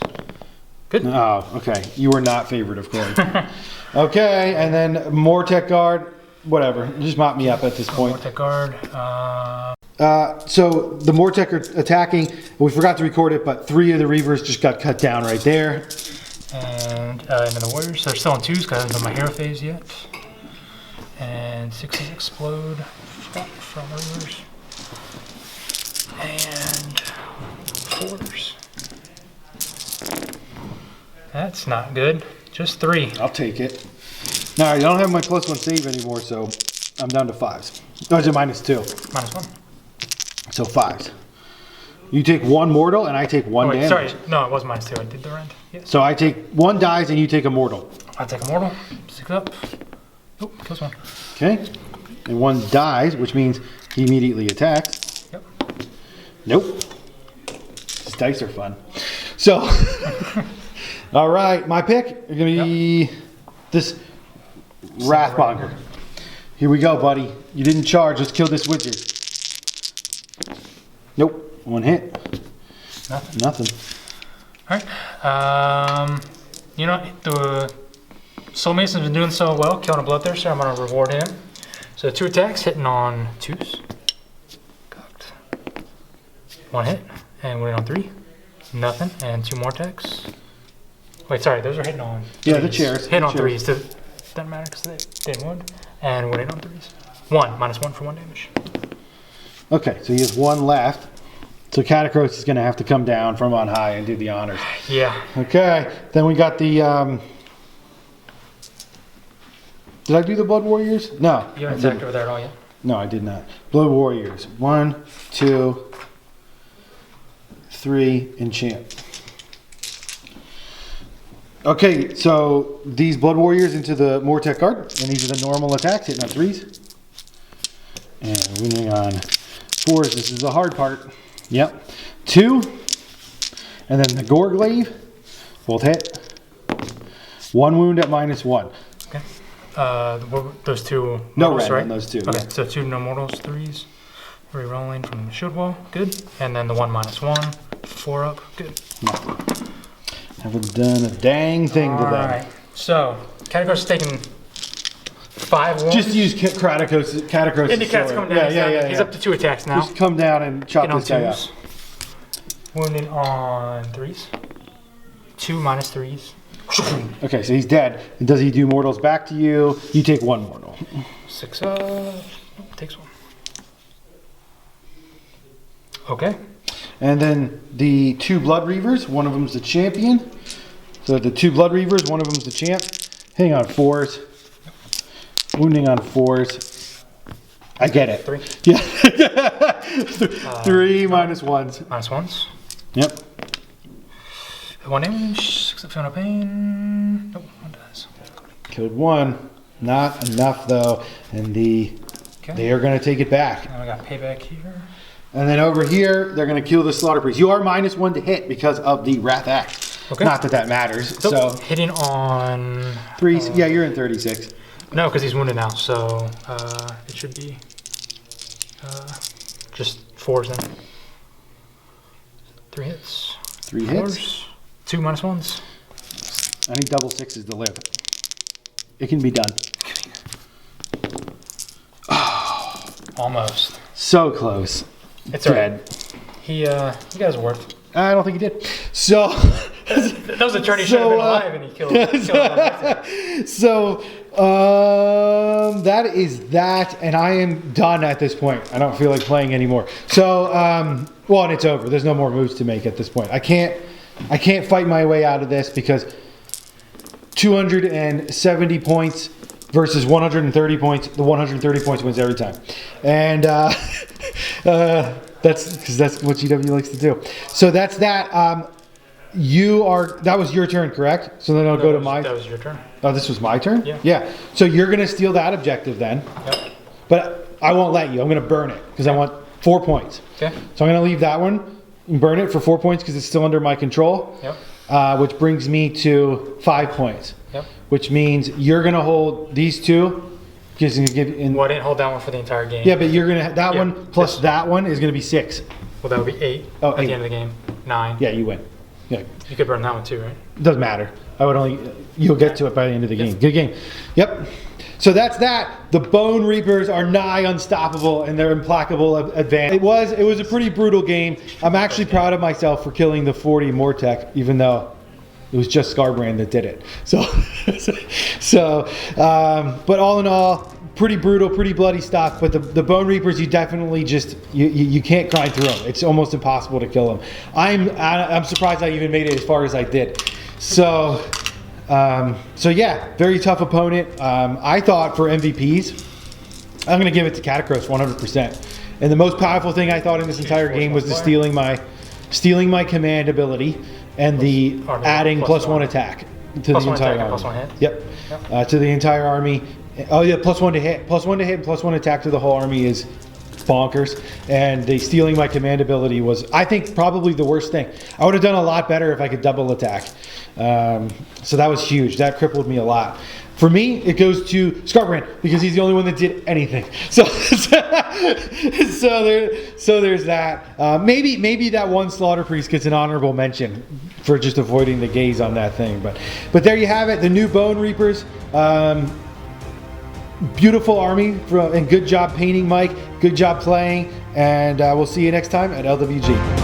Good. Oh, okay. You were not favored of Khorne. Okay, and then Mortec guard. Whatever. Just mop me up at this point. Mortec guard. So the Mortec are attacking. We forgot to record it, but 3 of the Reavers just got cut down right there. And then the Warriors. They're still in 2s because I haven't done my hero phase yet. And 6s explode from Reavers. And 4s. That's not good. Just 3. I'll take it. All right, I don't have my +1 save anymore, so I'm down to 5s. Oh, it's a -2. -1. So 5s. You take 1 mortal, and I take 1 damage. Sorry, no, it was -2. I did the rend. Yes. So I take 1 dies, and you take a mortal. I take a mortal. 6 up. Oh, kills 1. Okay. And 1 dies, which means he immediately attacks. Yep. Nope. These dice are fun. So, all right, my pick is going to be this Wrathmonger. Here we go, buddy. You didn't charge. Let's kill this wizard. Nope. 1 hit. Nothing. All right. You know, the Soul Mason's been doing so well, killing a Bloodthirster. I'm going to reward him. So 2 attacks, hitting on 2s. Cocked. 1 hit, and winning on 3. Nothing, and 2 more attacks. Wait, sorry, those are hitting on 3s. Yeah, the chairs. Hitting on 3s. Doesn't matter because they didn't wound. And winning on 3s. 1, -1 for 1 damage. Okay, so he has 1 left. So Katakros is going to have to come down from on high and do the honors. Yeah. Okay, then we got the... Did I do the Blood Warriors? No. You haven't attacked over there at all yet? No, I did not. Blood Warriors. 1, 2, 3, and champ. Okay, so these Blood Warriors into the Mortec guard, and these are the normal attacks, hitting on 3s. And winning on 4s. This is the hard part. Yep. 2, and then the Gorglaive, both hit. 1 wound at -1. Okay. Those 2 No mortals, red right? on those 2. Okay, Yeah. so 2 no mortals, 3s. Re-rolling from the shield wall. Good. And then the 1 -1. 4 up. Good. Haven't done a dang thing to them. Alright. So, Katakros is taking 5 wounds. Just use Katakros. And the cat's coming down. He's up to 2 attacks now. Just come down and chop this guy up. Wounding on 3s. 2 minus 3s. Okay, so he's dead. And does he do mortals back to you? You take 1 mortal. 6 up. Nope, takes 1. Okay. And then the 2 Blood Reavers, one of them's the champion. So the 2 Blood Reavers, one of them's the champ. Hitting on 4s. Wounding on 4s. I get it. 3? Yeah. 3 minus 1s. Minus 1s. Yep. 1 damage, 6 up feeling no pain. Nope, 1 dies. Killed 1. Not enough though. And they are going to take it back. And I got payback here. And then over here, they're going to kill the Slaughter Priest. You are minus 1 to hit because of the Wrath Axe. Okay. Not that that matters. So hitting on 3s. Yeah, you're in 36. No, because he's wounded now. So it should be just 4s then. 3 hits. 3 4s, hits. 2 minus 1s. I need double 6s to live. It can be done. Almost. So close. It's dead. Right. He got his worth. I don't think he did. So that was a turn he should have been alive, and he killed him. So that is that, and I am done at this point. I don't feel like playing anymore. So well, and it's over. There's no more moves to make at this point. I can't fight my way out of this because 270 points versus 130 points. The 130 points wins every time, and that's because that's what GW likes to do. So that's that. That was your turn, correct? So then I'll go to my. That was your turn. Oh, this was my turn? Yeah. Yeah. So you're gonna steal that objective then. Yep. But I won't let you. I'm gonna burn it because I want 4 points. Okay. So I'm gonna leave that one and burn it for 4 points because it's still under my control. Yep. Which brings me to 5 points. Yep. Which means you're gonna hold these 2. Well, I didn't hold that one for the entire game. Yeah, but you're gonna that one plus that one is gonna be 6. Well, that would be 8 at the end of the game. 9. Yeah, you win. Yeah. You could burn that one too, right? Doesn't matter. You'll get to it by the end of the game. Good game. Yep. So that's that. The Bonereapers are nigh unstoppable and they're implacable advance. It was a pretty brutal game. I'm actually proud of myself for killing the 40 Mortec, even though it was just Scarbrand that did it. But all in all, pretty brutal, pretty bloody stuff. But the Bonereapers, you definitely just you can't grind through them. It's almost impossible to kill them. I'm surprised I even made it as far as I did. So yeah, very tough opponent. I thought for MVPs, I'm going to give it to Katakros 100%. And the most powerful thing I thought in this entire game was the stealing my command ability and the adding +1 attack to the entire army. +1 hit. Yep. To the entire army. Oh yeah, +1 to hit. +1 to hit and +1 attack to the whole army is bonkers. And the stealing my command ability was, I think, probably the worst thing. I would have done a lot better if I could double attack. So that was huge. That crippled me a lot. For me, it goes to Scarbrand because he's the only one that did anything. So there's that. Maybe that one Slaughter Priest gets an honorable mention for just avoiding the gaze on that thing. But there you have it. The new Bonereapers. Beautiful army, and good job painting, Mike. Good job playing, and we'll see you next time at LWG.